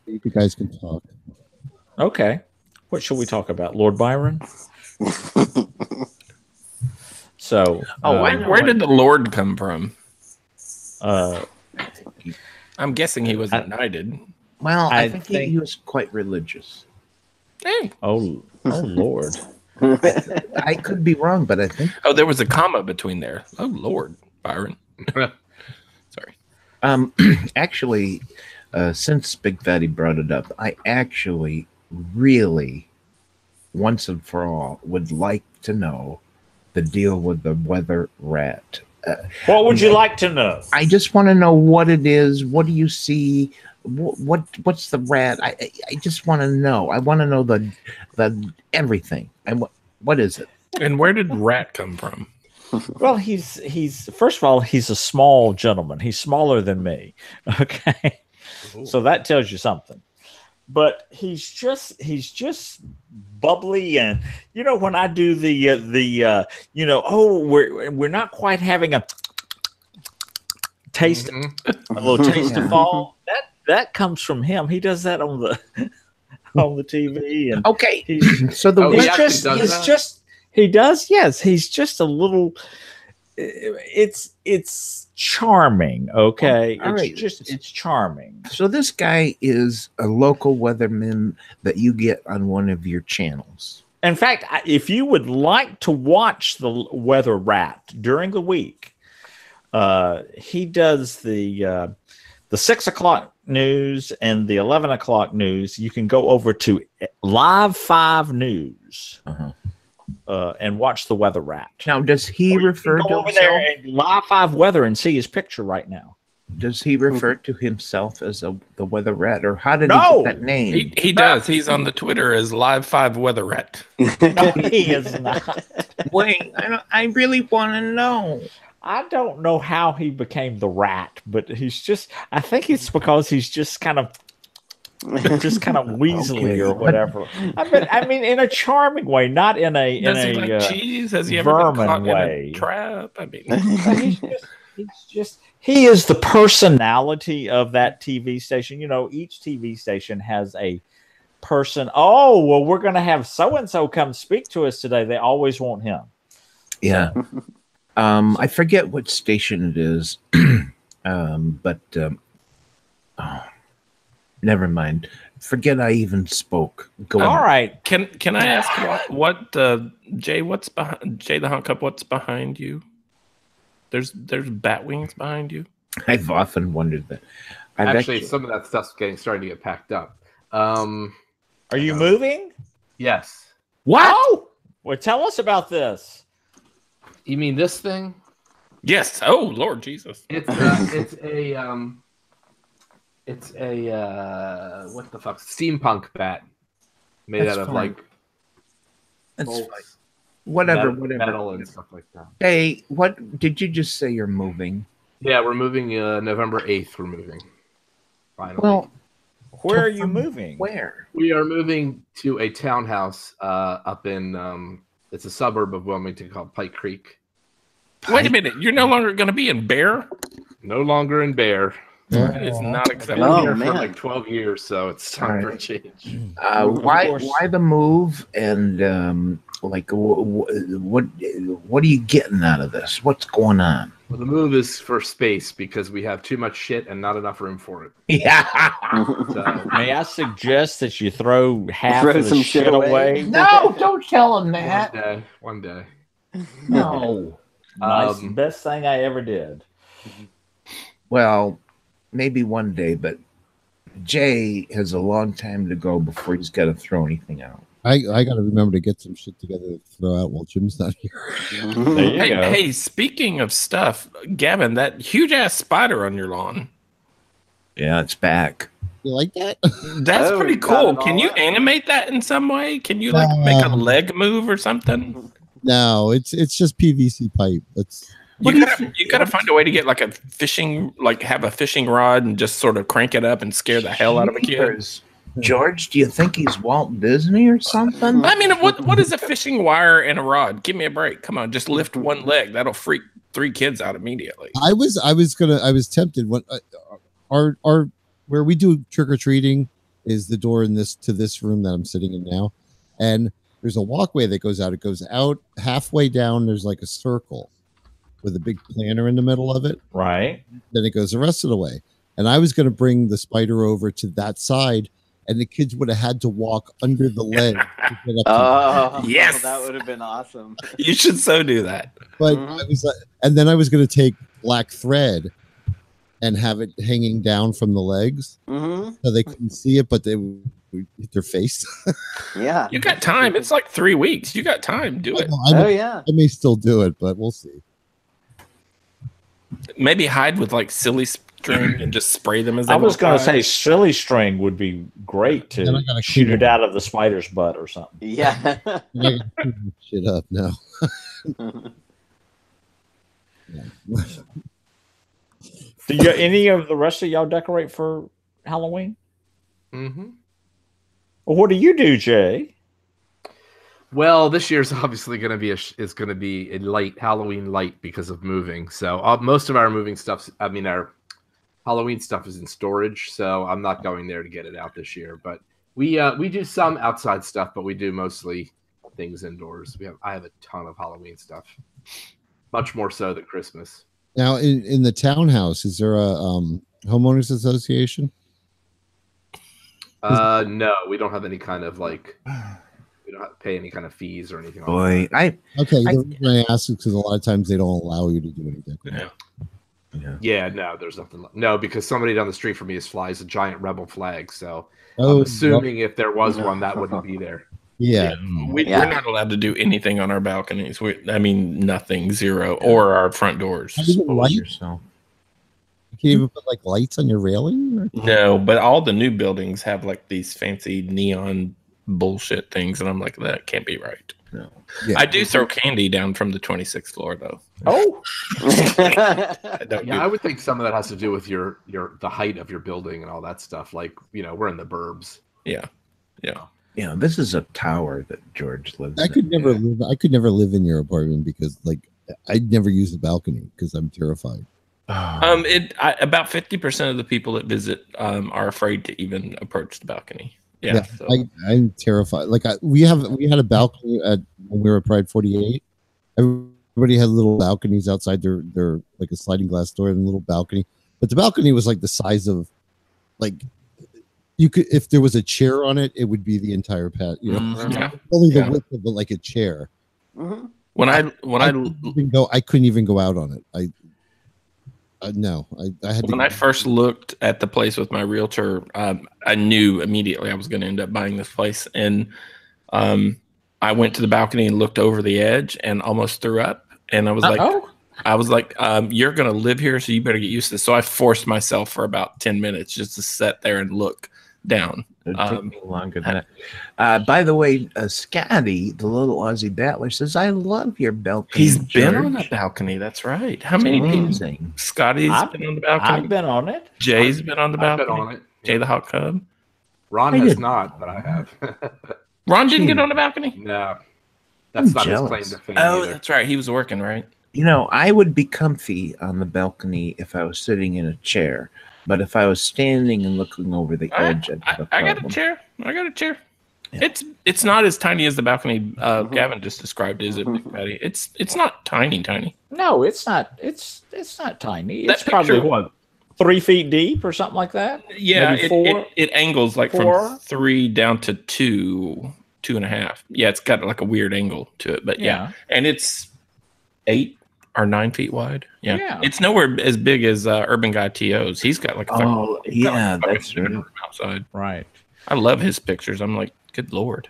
You guys can talk. Okay. What shall we talk about? Lord Byron? So, where did the Lord come from? I'm guessing he was knighted. Well, I think he was quite religious. Hey. Oh Lord. I could be wrong, but I think. Oh, there was a comma between there. Oh, Lord Byron. Sorry. Actually, since Big Fatty brought it up, I actually really, once and for all, would like to know the deal with the weather rat. What would you like to know? I just want to know what it is. What do you see? What's the rat? I just want to know. I want to know the everything. And what is it? And where did rat come from? Well, he's first of all, he's a small gentleman. He's smaller than me. Okay. Ooh. So that tells you something. But he's just bubbly, and when I do the we're not quite having a taste, a little taste of fall. That comes from him. He does that on the TV. And okay, so he does. Yes, he's just a little. It's charming. Okay, it's charming. So this guy is a local weatherman that you get on one of your channels. In fact, if you would like to watch the Weather Rat during the week, he does the 6 o'clock news and the 11 o'clock news. You can go over to Live 5 News. And watch the Weather Rat. Now, does he refer to over there and Live 5 Weather and see his picture right now? Does he refer to himself as the Weather Rat, or how did he get that name? He does. He's on the Twitter as Live 5 Weather Rat. No, he is not. Wait, I really want to know. I don't know how he became the rat, but I think it's because he's just kind of weaselly or whatever. I mean, in a charming way, not in a cheese? Has he ever been caught way. In a trap? I mean, he is the personality of that TV station. Each TV station has a person, oh, well, we're going to have so-and-so come speak to us today. They always want him. Yeah. I forget what station it is, but oh, never mind. Forget I even spoke. Go All on. right. Can I ask what Jay? What's behind Jay the Hunt Cup? What's behind you? There's bat wings behind you. I've often wondered that. Actually, some of that stuff's starting to get packed up. Are you moving? Yes. What? Oh, well, tell us about this. You mean this thing? Yes. Oh, Lord Jesus! It's a what the fuck? Steampunk bat made That's out of fine. like That's bolts, fine. Whatever. metal and stuff like that. Hey, what did you just say? You're moving? Yeah, we're moving. November 8th. We're moving. Finally. Well, where are you moving? Where? We are moving to a townhouse up in it's a suburb of Wilmington called Pike Creek. Wait a minute! You're no longer going to be in Bear. No longer in Bear. That is not I've been acceptable. here for like 12 years, so it's time for a change. Why the move? And like, what are you getting out of this? What's going on? Well, the move is for space because we have too much shit and not enough room for it. Yeah. So, May I suggest that you throw half of the some shit away? No, don't tell him that. one day. No. Nice, best thing I ever did. Well, maybe one day, but Jay has a long time to go before he's got to throw anything out. I got to remember to get some shit together to throw out while Jim's not here. Hey, speaking of stuff, Gavin, that huge ass spider on your lawn. Yeah, it's back. You like that? That's pretty cool. Can you animate that in some way? Can you like make a leg move or something? No, it's just PVC pipe. You gotta find a way to get like a fishing, like have a fishing rod and just sort of crank it up and scare the hell out of a kid. George, do you think he's Walt Disney or something? I mean, what is a fishing wire and a rod? Give me a break. Come on, just lift one leg. That'll freak 3 kids out immediately. I was tempted when our where we do trick or treating is the door to this room that I'm sitting in now, and there's a walkway that goes out. It goes out halfway down. There's like a circle with a big planter in the middle of it. Right. Then it goes the rest of the way. And I was going to bring the spider over to that side, and the kids would have had to walk under the ledge. To get up to yes, that would have been awesome. You should so do that. But I was like, and then I was going to take black thread and have it hanging down from the legs, so they couldn't see it, but they would hit their face. Yeah, you got time. It's like 3 weeks. You got time. Do it. I may still do it, but we'll see. Maybe hide with like silly string and just spray them as they I was going to by. say silly string would be great to shoot it out of the spider's butt or something. Yeah. Shit up now. Do you, any of the rest of y'all decorate for Halloween? Mm-hmm. Well, what do you do, Jay? Well, this year's obviously going to be a light Halloween light because of moving. So most of our moving stuff, our Halloween stuff is in storage. So I'm not going there to get it out this year. But we do some outside stuff, but we do mostly things indoors. I have a ton of Halloween stuff, much more so than Christmas. Now, in the townhouse, is there a homeowners association? No, we don't have any kind of like. We don't have to pay any kind of fees or anything. Boy, like that. The reason I ask is because a lot of times they don't allow you to do anything. Yeah. No, there's nothing. No, because somebody down the street from me flies a giant rebel flag. So I'm assuming if there was one, that wouldn't be there. Yeah. We're not allowed to do anything on our balconies. Nothing, zero, or our front doors. You can't even put like lights on your railing? No, but all the new buildings have like these fancy neon bullshit things, and I'm like, that can't be right. No. Yeah. I do throw candy down from the 26th floor though. Oh. I would think some of that has to do with the height of your building and all that stuff. Like, we're in the burbs. Yeah. This is a tower that George lives in. I could never live in your apartment because I'd never use the balcony because I'm terrified. About 50% of the people that visit are afraid to even approach the balcony. Yeah, so. I'm terrified. Like we had a balcony at when we were at Pride 48. Everybody had little balconies outside their like a sliding glass door and a little balcony. But the balcony was like the size of like you could if there was a chair on it, it would be the entire pad. You know, only the width of like a chair. Mm-hmm. I couldn't even go out on it. No, I had. When I first looked at the place with my realtor, I knew immediately I was going to end up buying this place, and I went to the balcony and looked over the edge and almost threw up. And I was like, "You're going to live here, so you better get used to this." So I forced myself for about 10 minutes just to sit there and look down. It'd take me longer than that. By the way, Scotty, the little Aussie battler, says, "I love your balcony." He's been on the balcony. That's right. How many people? Scotty's been on the balcony. I've been on it. Jay's been on the balcony. I've been on it. Jay the Hot Cub. Ron has not, but I have. Ron didn't get on the balcony? No. That's not his claim to fame. Oh, either. that's right. He was working, right? You know, I would be comfy on the balcony if I was sitting in a chair. But if I was standing and looking over the edge, I got a chair. Yeah. It's not as tiny as the balcony Gavin just described, is it, Patty? It's not tiny. No, it's not. It's not tiny. That It's probably picture- what 3 feet deep or something like that. Yeah, Maybe 4. it angles like Four? from 3 down to 2.5. Yeah, it's got like a weird angle to it, but yeah. And it's 8 or 9 feet wide. Yeah. It's nowhere as big as Urban Guy TO's. He's got like that's right. outside. Right. I love his pictures. I'm like, good Lord.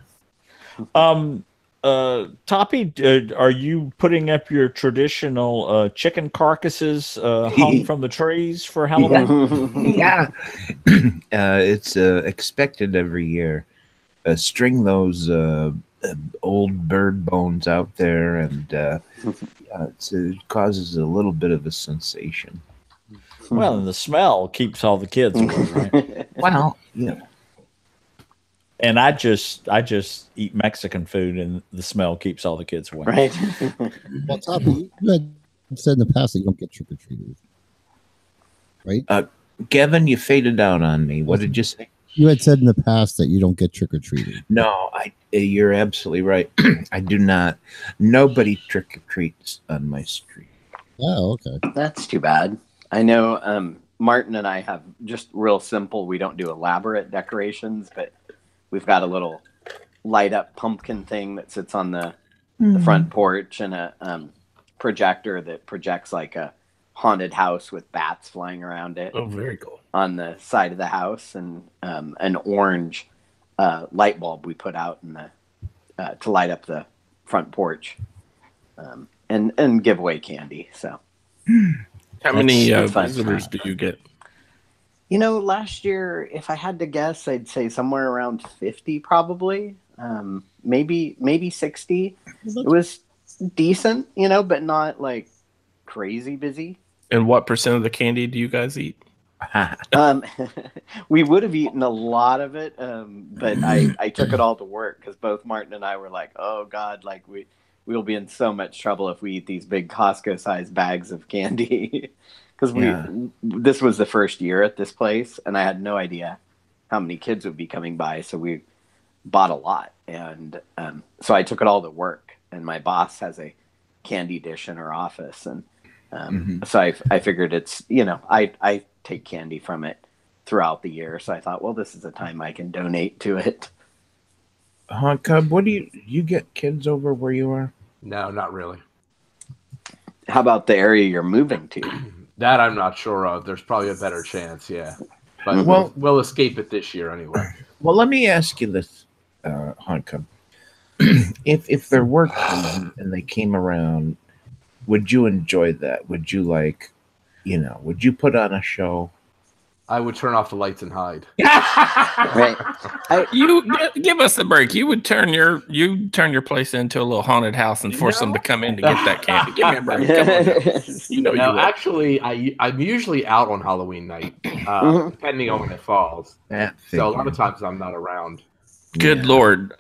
Toppy, are you putting up your traditional chicken carcasses hung from the trees for Halloween? Yeah. It's expected every year. String those old bird bones out there, and it causes a little bit of a sensation. Well, and the smell keeps all the kids away, right? Well, yeah. And I just eat Mexican food, and the smell keeps all the kids away. Right. Well, Toppy, you had said in the past that you don't get trick or treaters, right? Kevin, you faded out on me. What did you say? You had said in the past that you don't get trick or treaters. No, you're absolutely right. I do not. Nobody trick or treats on my street. Oh, okay. That's too bad. I know Martin and I have just real simple. We don't do elaborate decorations, but we've got a little light up pumpkin thing that sits on the front porch, and a projector that projects like a haunted house with bats flying around it. Oh, very cool. On the side of the house, and an orange light bulb we put out in the to light up the front porch, and give away candy. So, how many visitors do you get? You know, last year, if I had to guess, I'd say somewhere around 50, probably, maybe 60. It was decent, you know, but not like crazy busy. And what % of the candy do you guys eat? We would have eaten a lot of it, but I took it all to work because both Martin and I were like, "Oh God, like we'll be in so much trouble if we eat these big Costco-sized bags of candy." Because this was the first year at this place, and I had no idea how many kids would be coming by, so we bought a lot, and so I took it all to work. And my boss has a candy dish in her office, and so I figured it's, you know, I take candy from it throughout the year, so I thought, well, this is a time I can donate to it. Cub, what do you get kids over where you are? No, not really. How about the area you're moving to? That I'm not sure of. There's probably a better chance, yeah. But we'll escape it this year anyway. Well, let me ask you this, Cub. If there were kids and they came around, would you enjoy that? Would you would you put on a show? I would turn off the lights and hide. Right. You give us a break. You would turn your place into a little haunted house and force them to come in to get that candy. Give me a break. Come on. You know, no, actually, I'm usually out on Halloween night, depending on when it falls. So a lot of times I'm not around. Good Lord.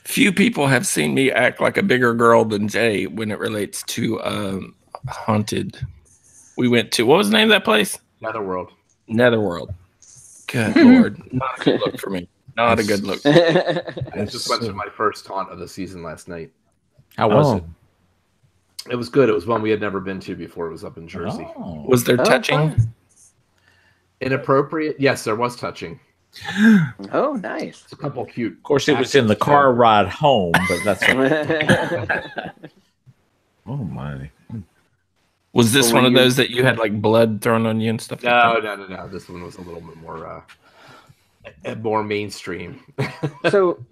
Few people have seen me act like a bigger girl than Jay when it relates to we went to, what was the name of that place? Netherworld. Netherworld. Good Lord. Not a good look for me. Not a good look. I just went to my first haunt of the season last night. How was it? It was good. It was one we had never been to before. It was up in Jersey. Oh. Was there touching? Fun. Inappropriate? Yes, there was touching. Oh, nice. It's a couple cute. Of course, it was in the car ride home, but that's Oh my! Was this one of those that you had like blood thrown on you and stuff? No. This one was a little bit more mainstream. So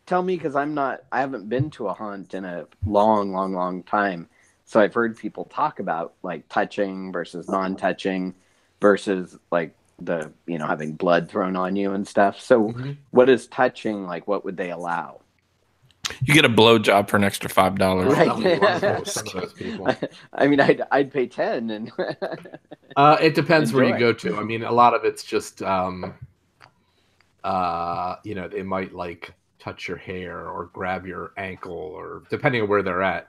tell me, because I haven't been to a haunt in a long time. So I've heard people talk about like touching versus non-touching versus like the, having blood thrown on you and stuff. So what is touching? Like, what would they allow? You get a blowjob for an extra $5. Right. Some of those people. I mean, I'd pay 10 and it depends where you Enjoy. go to. I mean, a lot of it's just they might like touch your hair or grab your ankle, or depending on where they're at.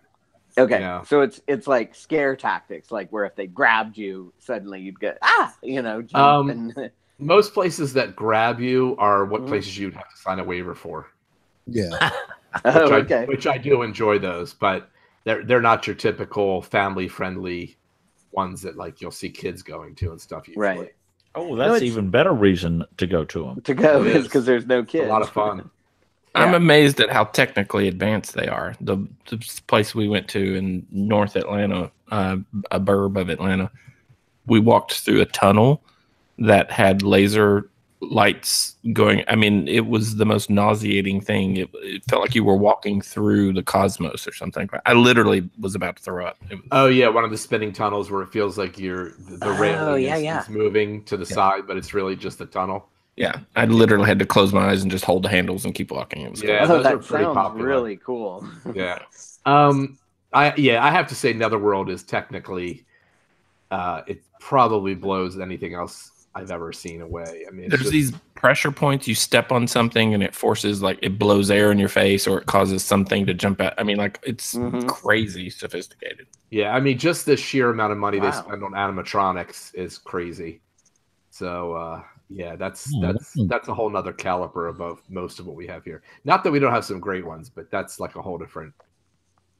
Okay, Yeah. so it's like scare tactics, like where if they grabbed you, suddenly you'd get jump and Most places that grab you are what places you'd have to sign a waiver for. Yeah. Which I do enjoy those, but they're not your typical family friendly ones that like you'll see kids going to and stuff. Usually. Right. Oh, that's even better reason to go to them. To go It is because there's no kids. It's a lot of fun. I'm amazed at how technically advanced they are. The place we went to in North Atlanta, a burb of Atlanta, we walked through a tunnel that had laser lights going. I mean, it was the most nauseating thing. It felt like you were walking through the cosmos or something. I literally was about to throw up. Oh yeah, one of the spinning tunnels where it feels like the railing is moving to the side, but it's really just a tunnel. Yeah, I literally had to close my eyes and just hold the handles and keep walking. It was Yeah, Oh, those are that pretty sounds popular. really cool. Yeah. I have to say Netherworld is technically it probably blows anything else I've ever seen away. I mean, there's these pressure points. You step on something and it forces, like, it blows air in your face, or it causes something to jump out. I mean, like, it's crazy sophisticated. Yeah, I mean, just the sheer amount of money they spend on animatronics is crazy. So yeah, that's a whole nother caliber above most of what we have here. Not that we don't have some great ones, but that's like a whole different.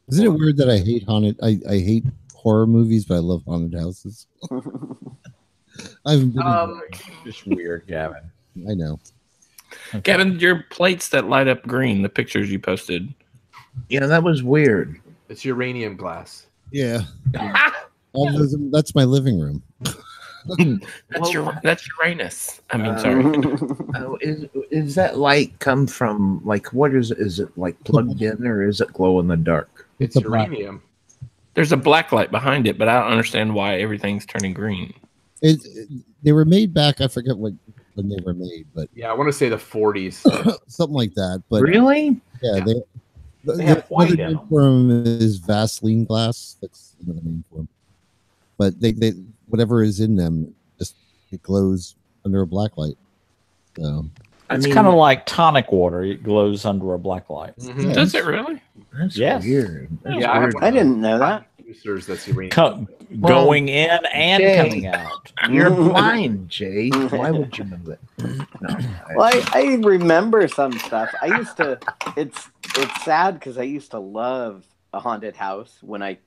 Isn't it weird that I hate haunted? I hate horror movies, but I love haunted houses. I haven't been just weird, Gavin. I know. Gavin, your plates that light up green, the pictures you posted. Yeah, that was weird. It's uranium glass. Yeah. That's my living room. That's Uranus. I mean, sorry. Is that light come from, like, what is it like plugged in, or is it glow in the dark? It's uranium. There's a black light behind it, but I don't understand why everything's turning green. They were made back. I forget when they were made, but yeah, I want to say the 40s, something like that. But really, yeah, they have white in name them. for them is Vaseline glass. That's another name for them. But they whatever is in them, just it glows under a black light. So It's kind of like tonic water. It glows under a black light. Mm-hmm. Does it really? That's Yes. weird. That's Yeah, weird. I didn't know that. Producers, that's uranium. Going in and Jay, coming out. You're blind, Jay. Why would you know that? No, Well, I remember some stuff. I used to. It's sad because I used to love a haunted house when I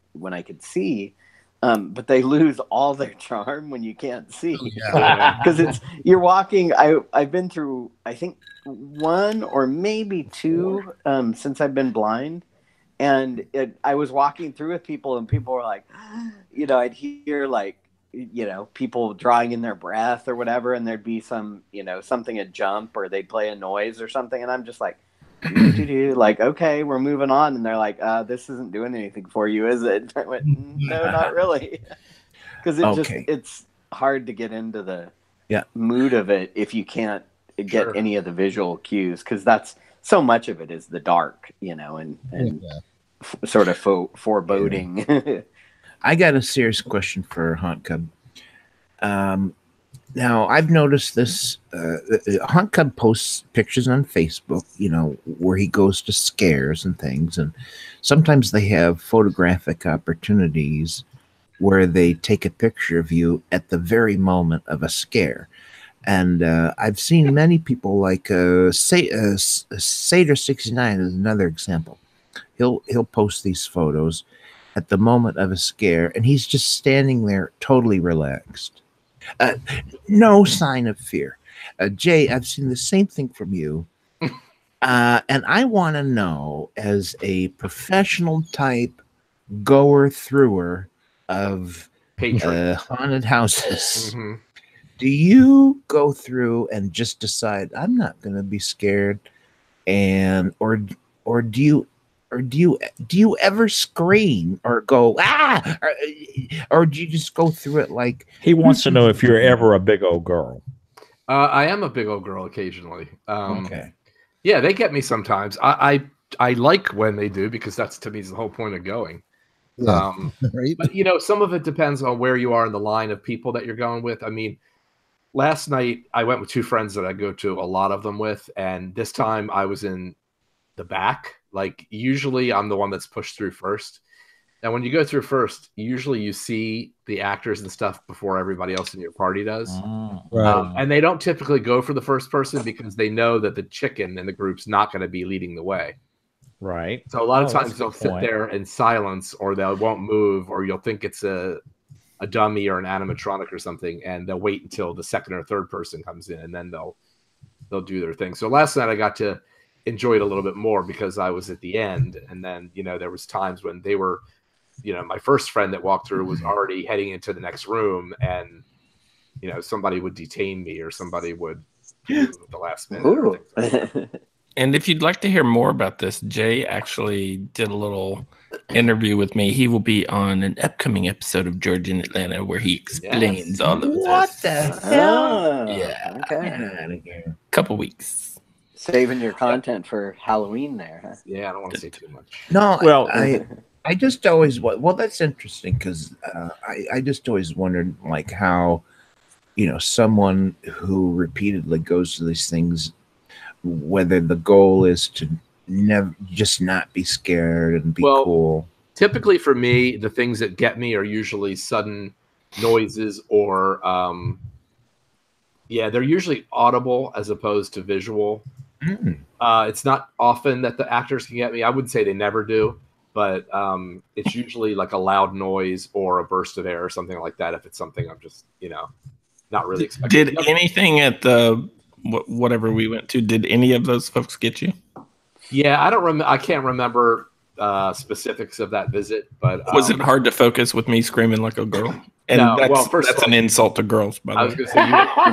could see, but they lose all their charm when you can't see. Because you're walking. I've been through, I think, one or maybe two since I've been blind. And I was walking through with people, and people were like, I'd hear like, people drawing in their breath or whatever, and there'd be some, something a jump, or they'd play a noise or something, and I'm just like, like, okay, we're moving on, and they're like, this isn't doing anything for you, is it? I went, no, not really, because it's hard to get into the mood of it if you can't get any of the visual cues, because that's. So much of it is the dark, and sort of foreboding. Yeah. I got a serious question for Haunt Cub. Now, I've noticed this. Haunt Cub posts pictures on Facebook, where he goes to scares and things. And sometimes they have photographic opportunities where they take a picture of you at the very moment of a scare. And I've seen many people like Satyr69 is another example. He'll post these photos at the moment of a scare, and he's just standing there totally relaxed. No sign of fear. Jay, I've seen the same thing from you. And I want to know, as a professional type goer-througher of haunted houses, do you go through and just decide I'm not going to be scared, and or do you ever scream or go or do you just go through it like he wants to know if you're ever a big old girl? I am a big old girl occasionally. Okay. Yeah, they get me sometimes. I like when they do, because that's, to me, is the whole point of going. Yeah, right. But some of it depends on where you are in the line of people that you're going with. I mean, last night I went with two friends that I go to a lot of them with, and this time I was in the back. Like, usually I'm the one that's pushed through first. And when you go through first, usually you see the actors and stuff before everybody else in your party does. Right. And they don't typically go for the first person because they know that the chicken in the group's not going to be leading the way. Right. So a lot of times they'll sit there in silence, or they won't move, or you'll think it's a dummy or an animatronic or something, and they'll wait until the second or third person comes in, and then they'll do their thing. So last night I got to enjoy it a little bit more because I was at the end, and then there was times when they were, my first friend that walked through was already heading into the next room, and somebody would detain me, or somebody would move at the last minute. Or things like that. And if you'd like to hear more about this, Jay actually did a little interview with me. He will be on an upcoming episode of George in Atlanta where he explains all of this. What the hell? Yeah. Okay. Couple weeks. Saving your content for Halloween there, huh? Yeah, I don't want to say too much. No, Well, I just always that's interesting, because I just always wondered, like, how someone who repeatedly goes to these things, whether the goal is to never just not be scared and be cool. Typically for me, the things that get me are usually sudden noises, or they're usually audible as opposed to visual. It's not often that the actors can get me. I wouldn't say they never do, but it's usually like a loud noise or a burst of air or something like that, if it's something I'm just not really expecting. Did anything at the whatever we went to, did any of those folks get you? Yeah, I can't remember specifics of that visit, but was it hard to focus with me screaming like a girl? And no, that's an insult to girls, by the way. I was going to say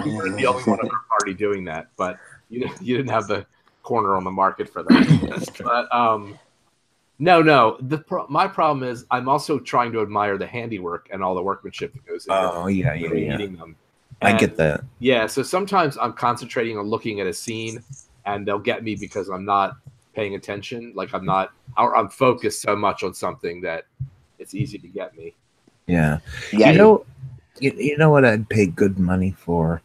you were the only one at our party doing that, but you didn't have the corner on the market for that. That's true. But no. My problem is I'm also trying to admire the handiwork and all the workmanship that goes into creating them. I get that. Yeah, so sometimes I'm concentrating on looking at a scene, and they'll get me because I'm not paying attention. Like I'm focused so much on something that it's easy to get me. Yeah. You know what I'd pay good money for?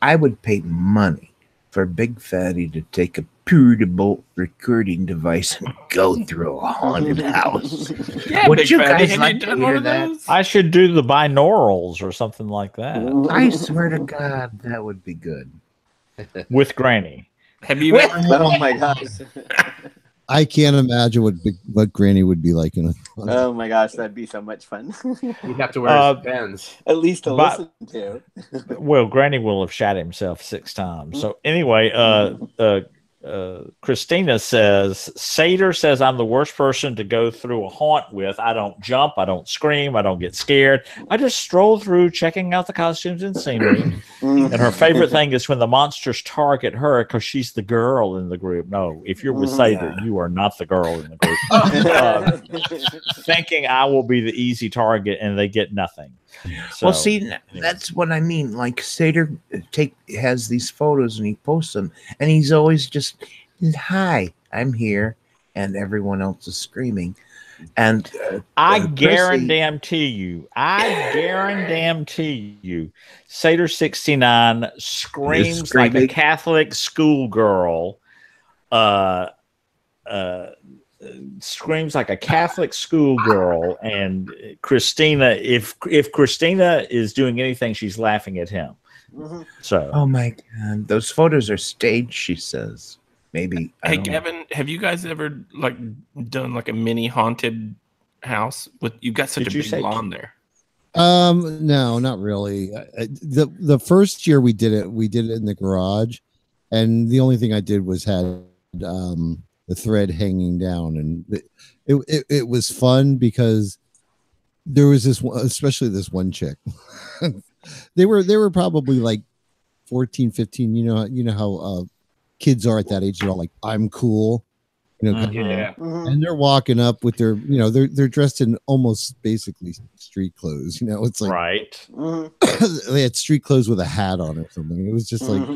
I would pay money for Big Fatty to take a portable recording device and go through a haunted house. Yeah, would Big you Fatty, guys have like you to done hear one of that? those? I should do the binaurals or something like that I swear to God, that would be good. with Granny. Have you ever? Oh my gosh. I can't imagine what Granny would be like in a. Oh my gosh, that'd be so much fun. You'd have to wear his pants. At least to listen to. Well, Granny will have shot himself 6 times. So anyway, Christina says, Satyr says I'm the worst person to go through a haunt with. I don't jump, I don't scream, I don't get scared. I just stroll through checking out the costumes and scenery. And her favorite thing is when the monsters target her because she's the girl in the group. No, if you're with Satyr, you are not the girl in the group. Thinking I will be the easy target and they get nothing. So, well, see, that's what I mean. Like, Satyr has these photos and he posts them, and he's always just, hi, I'm here, and everyone else is screaming. And I guarantee you, Satyr 69 screams like a Catholic schoolgirl. Screams like a Catholic schoolgirl, and Christina, if Christina is doing anything, she's laughing at him. So, oh my God, those photos are staged. She says, maybe. Hey, Gavin, have you guys ever like done like a mini haunted house? With you've got such a big lawn there. No, not really. The first year we did it in the garage, and the only thing I did was had the thread hanging down, and it was fun because there was this one, especially this one chick. they were probably like 14, 15. You know how kids are at that age. They're all like, I'm cool. Yeah. And they're walking up with their, they're dressed in almost basically street clothes. It's like right. They had street clothes with a hat on or something. It was just like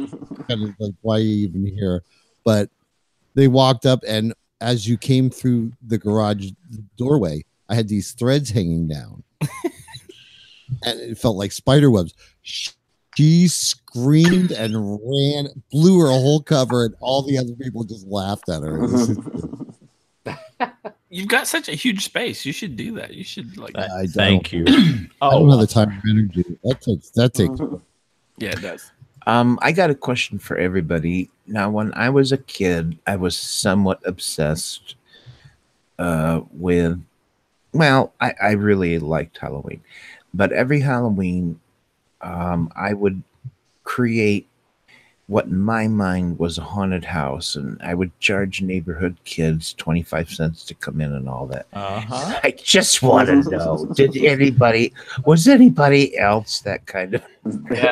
kind of like, why are you even here? But they walked up, and as you came through the garage doorway, I had these threads hanging down, and it felt like spider webs. She screamed and ran, blew her whole cover, and all the other people just laughed at her. You've got such a huge space. You should do that. You should like. Thank you. I don't have the time or energy. That takes. Yeah, it does. I got a question for everybody. Now, when I was a kid, I was somewhat obsessed with. Well, I really liked Halloween, but every Halloween, I would create what in my mind was a haunted house, and I would charge neighborhood kids 25 cents to come in and all that. I just want to know, was anybody else that kind of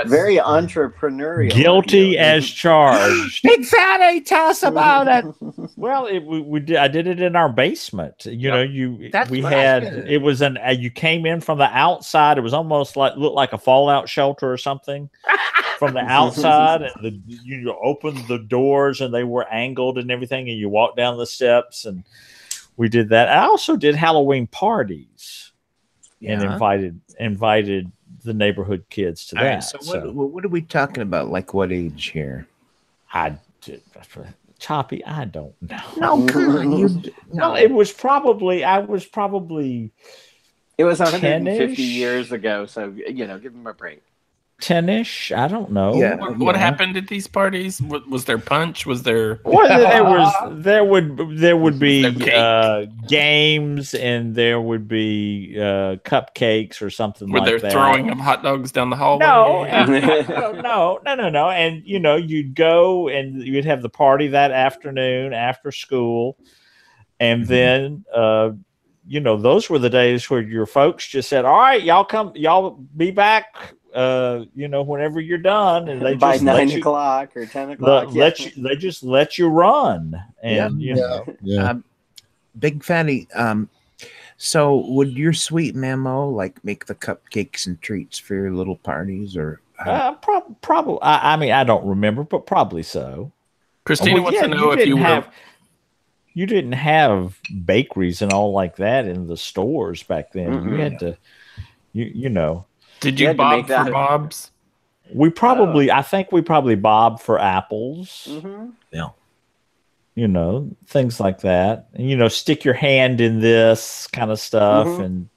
very entrepreneurial? Guilty as charged. Big Fatty, tell us about it. Well, we did. I did it in our basement. It was you came in from the outside. It was almost looked like a fallout shelter or something from the outside, and you opened the doors and they were angled and everything, and you walked down the steps, and we did that. I also did Halloween parties and invited the neighborhood kids to that. Right, so what are we talking about? Like what age here? Choppy, I don't know. No, come on. No, it was probably. It was 150 years ago, so give them a break. 10-ish, I don't know. Yeah. What happened at these parties? Was there punch? Was there? Well, there would be games, and there would be cupcakes or something like that. Were they throwing them hot dogs down the hallway? No. And you'd go and you'd have the party that afternoon after school, and then those were the days where your folks just said, "All right, y'all be back." Whenever you're done, and they by just 9 o'clock or 10 o'clock, they just let you run, and Big Fatty. So would your sweet Mamo like make the cupcakes and treats for your little parties, or probably? I mean, I don't remember, but probably so. Christina wants to know if you didn't have bakeries and all like that in the stores back then. Mm-hmm. You had to, Did you bob for bobs? I think we probably bobbed for apples. Mm-hmm. Yeah. Things like that. And, stick your hand in this kind of stuff. Mm-hmm. And,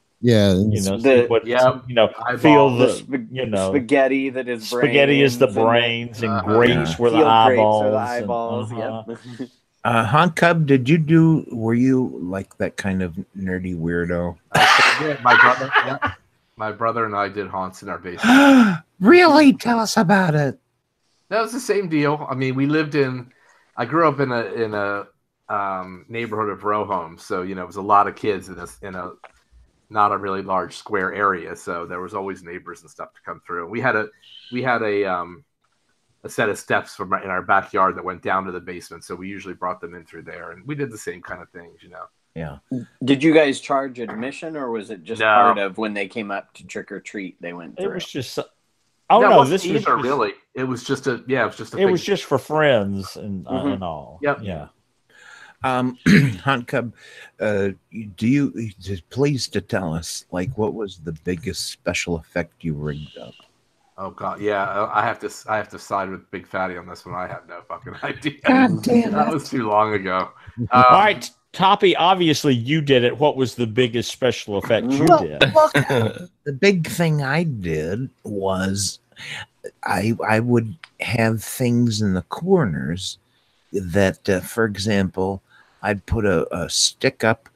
feel the spaghetti that is spaghetti is the brains, and grapes were the eyeballs. Haunt Cub, were you like that kind of nerdy weirdo? My brother and I did haunts in our basement. Really? Tell us about it. That was the same deal. I mean, I grew up in a neighborhood of row homes, so it was a lot of kids in a not a really large square area. So there was always neighbors and stuff to come through. We had a set of steps in our backyard that went down to the basement, so we usually brought them in through there, and we did the same kind of things, Yeah. Did you guys charge admission, or was it just part of when they came up to trick or treat? They went through. It was just. This was really. It was just a. Yeah, it was just for friends and all. Yep. Yeah. Haunt Cub, please tell us, like, what was the biggest special effect you rigged up? Oh God, yeah, I have to side with Big Fatty on this one. I have no fucking idea. God damn, that was too long ago. All right, Toppy, obviously you did it. What was the biggest special effect you did? Look, the big thing I did was I would have things in the corners that, for example, I'd put a stick up,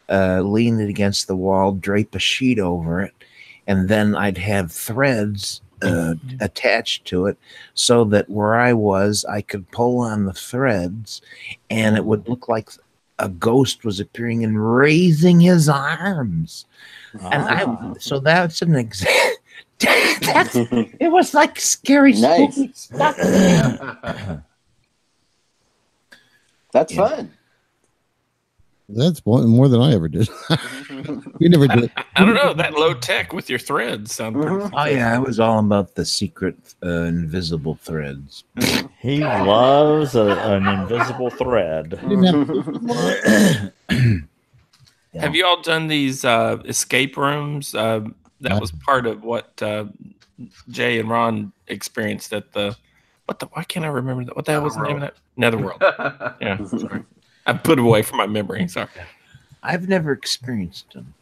lean it against the wall, drape a sheet over it, and then I'd have threads attached to it so that where I was, I could pull on the threads and it would look like a ghost was appearing and raising his arms. And so that's an example. It was like scary, spooky stuff. That's fun. That's more than I ever did. We never did. I don't know, that low tech with your threads sound pretty Oh yeah, it was all about the secret invisible threads. He loves an invisible thread. Have you all done these escape rooms? That was part of what Jay and Ron experienced at the why can't I remember that? What the hell was the name of that? Netherworld. Yeah, sorry. I put it away from my memory. Sorry. I've never experienced them.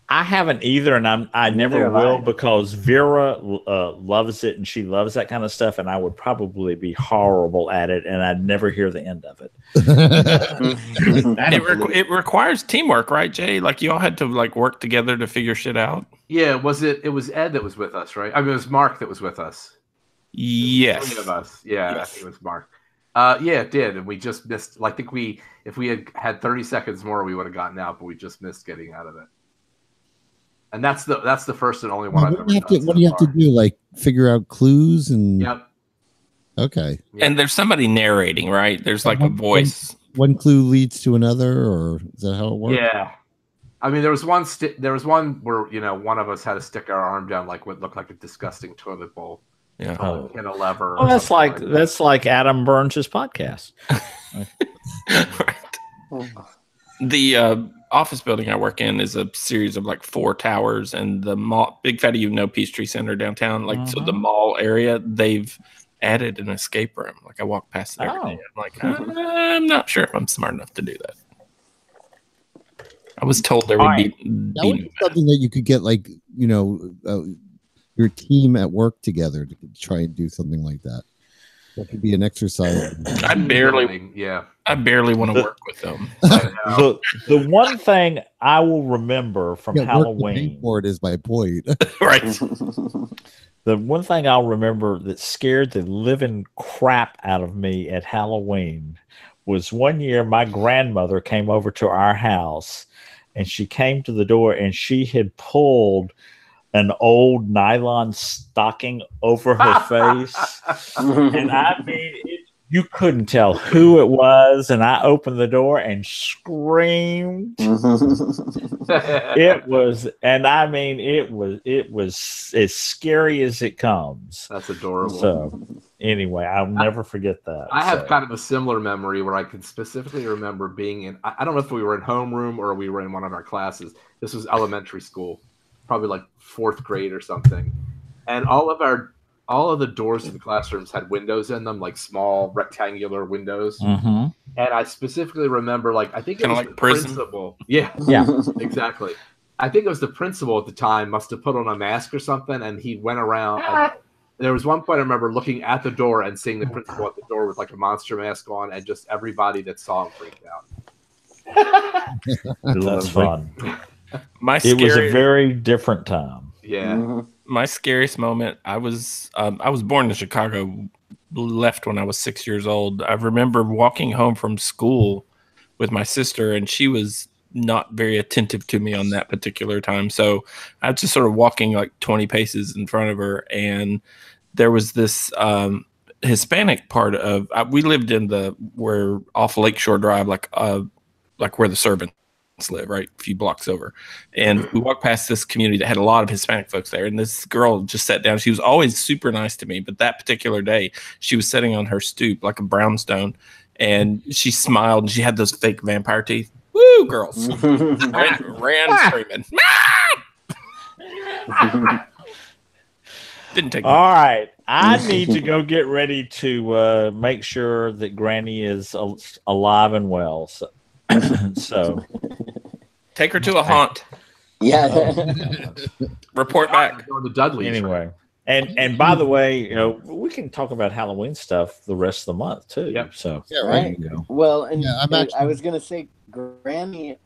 I haven't either, and I never will because Vera loves it and she loves that kind of stuff, and I would probably be horrible at it, and I'd never hear the end of it. It requires teamwork, right, Jay? Like you all had to like work together to figure shit out. Yeah, it was Ed that was with us, right? I mean, it was Mark that was with us. Yes. 3 of us. Yeah, Yes. I think it was Mark. Yeah, it did, and we just missed. I think if we had 30 seconds more, we would have gotten out, but we just missed getting out of it. And that's the first and only one I've ever done. What do you have to do? Like figure out clues and. Yep. Okay. And there's somebody narrating, right? There's like a voice. One clue leads to another, or is that how it works? Yeah. I mean, there was one where one of us had to stick our arm down like what looked like a disgusting toilet bowl. Yeah. In a lever. Oh, that's like Adam Burns' podcast. The office building I work in is a series of like 4 towers, and the mall, Big Fatty, Peachtree Center downtown, like so the mall area, they've added an escape room. Like I walk past it every day. I'm like, I'm not sure if I'm smart enough to do that. I was told there would be something that you could get like your team at work together to try and do something like that. That could be an exercise. I barely want to work with them. The one thing I will remember from Halloween board is my point. Right. The one thing I'll remember that scared the living crap out of me at Halloween was one year my grandmother came over to our house, and she came to the door and she had pulled an old nylon stocking over her face. And I mean, you couldn't tell who it was. And I opened the door and screamed. It was as scary as it comes. That's adorable. So anyway, I'll never forget that. I have kind of a similar memory where I can specifically remember being in, I don't know if we were in homeroom or we were in one of our classes. This was elementary school, probably like 4th grade or something. And all of the doors to the classrooms had windows in them, like small rectangular windows. Mm-hmm. And I specifically remember, like, I think it was like the prison. principal. Yeah, exactly. I think it was the principal at the time must have put on a mask or something, and he went around. And there was one point I remember looking at the door and seeing the principal at the door with like a monster mask on, and just everybody that saw him freaked out. That's fun. It was a very different time. Yeah. My scariest moment, I was born in Chicago, left when I was 6 years old. I remember walking home from school with my sister, and she was not very attentive to me on that particular time. So I was just sort of walking like 20 paces in front of her, and there was this Hispanic part of we lived in where off Lakeshore Drive, like where the servants live, right, a few blocks over. And we walked past this community that had a lot of Hispanic folks there, and this girl just sat down. She was always super nice to me, but that particular day she was sitting on her stoop like a brownstone, and she smiled, and she had those fake vampire teeth. Woo, girls. ran screaming. Didn't take all right, I need to go get ready to make sure that Granny is alive and well. So take her to a haunt. Yeah. Report back. Going to Dudley. Anyway, And by the way, we can talk about Halloween stuff the rest of the month too. Yep. So Yeah, Right. right. Well, and Yeah, I was gonna say, Granny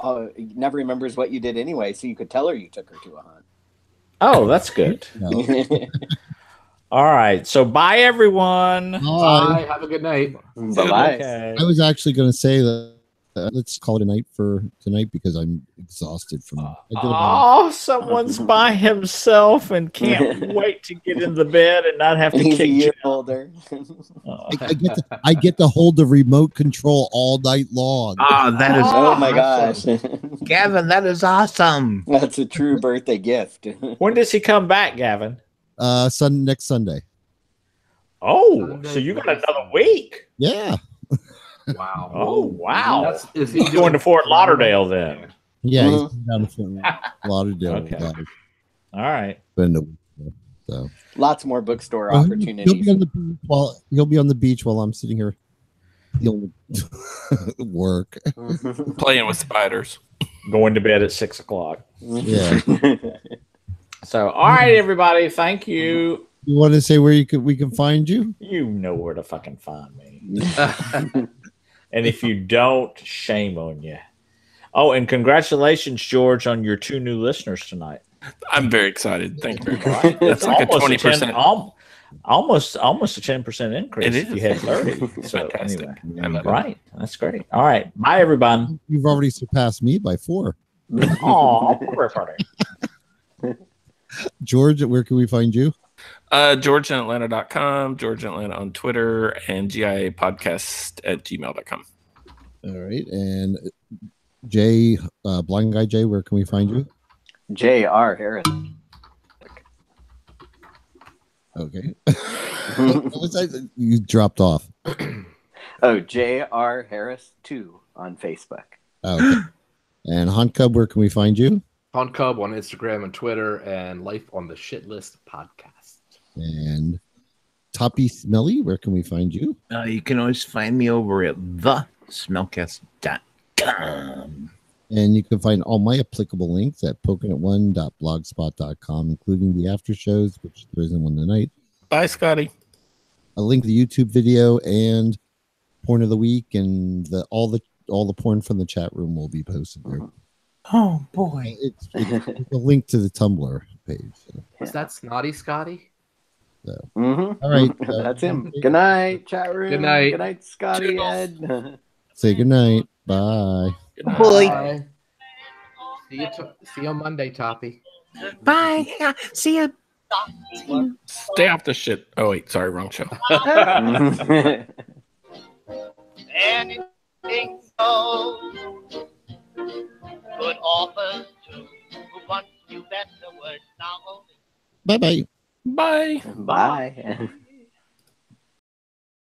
never remembers what you did anyway, so you could tell her you took her to a hunt. Oh, that's good. No. All right. So bye everyone. Bye. Have a good night. Bye-bye. Okay. I was actually going to say that let's call it a night for tonight because I'm exhausted from. Someone's by himself and can't wait to get in the bed and not have to He's a kick year Jeff. older. I get to hold the remote control all night long. Oh, that is Oh my gosh. Gavin, that is awesome. That's a true birthday gift. When does he come back, Gavin? Next Sunday. Oh, Sunday, so you got next another week. Yeah. Wow. Oh, wow. Is he He's going to Fort Lauderdale then. Yeah, he's down to Fort Lauderdale. Okay. All right. So Lots more bookstore He'll opportunities. be on the beach while I'm sitting here. He'll work. Playing with spiders. Going to bed at 6 o'clock. Yeah. So, all right, everybody. Thank you. You want to say where we can find you? You know where to fucking find me. And if you don't, shame on you. Oh, and congratulations, George, on your 2 new listeners tonight. I'm very excited. Thank you very much. Right? That's like a 20%. Almost a 10% increase. It If is. you had 30. So Fantastic. anyway, I love it. right. That's great. All right. Bye, everyone. You've already surpassed me by 4. Oh, poor party. George, where can we find you? GeorgeInAtlanta.com, George in Atlanta on Twitter, and GIApodcast@gmail.com. All right. And Jay, Blind Guy Jay, where can we find you? J.R. Harris. Okay. What was that? You dropped off. Oh, J.R. Harris 2 on Facebook. Okay. And Hunt Cub, where can we find you? Hunt Cub on Instagram and Twitter, and Life on the Shit List podcast. And Toppy Smelly, where can we find you? You can always find me over at thesmellcast.com. And you can find all my applicable links at pokinit1.blogspot.com, including the after shows, which there isn't one tonight. Bye, Scotty. A link to the YouTube video and porn of the week, and all the porn from the chat room will be posted there. Oh boy! It's a link to the Tumblr page. So. Is that Snotty Scotty? So. Mm-hmm. All right, That's him. Good night, chat room. Good night. Good night, Scotty. Toodles. Ed. Say good night. Bye. Good night. Bye. See you on Monday, Toppy. Bye. See you. Stay off the shit. Oh, wait. Sorry. Wrong show. Anything goes. Good offers to who wants you better words now only. Bye-bye. Bye. Bye.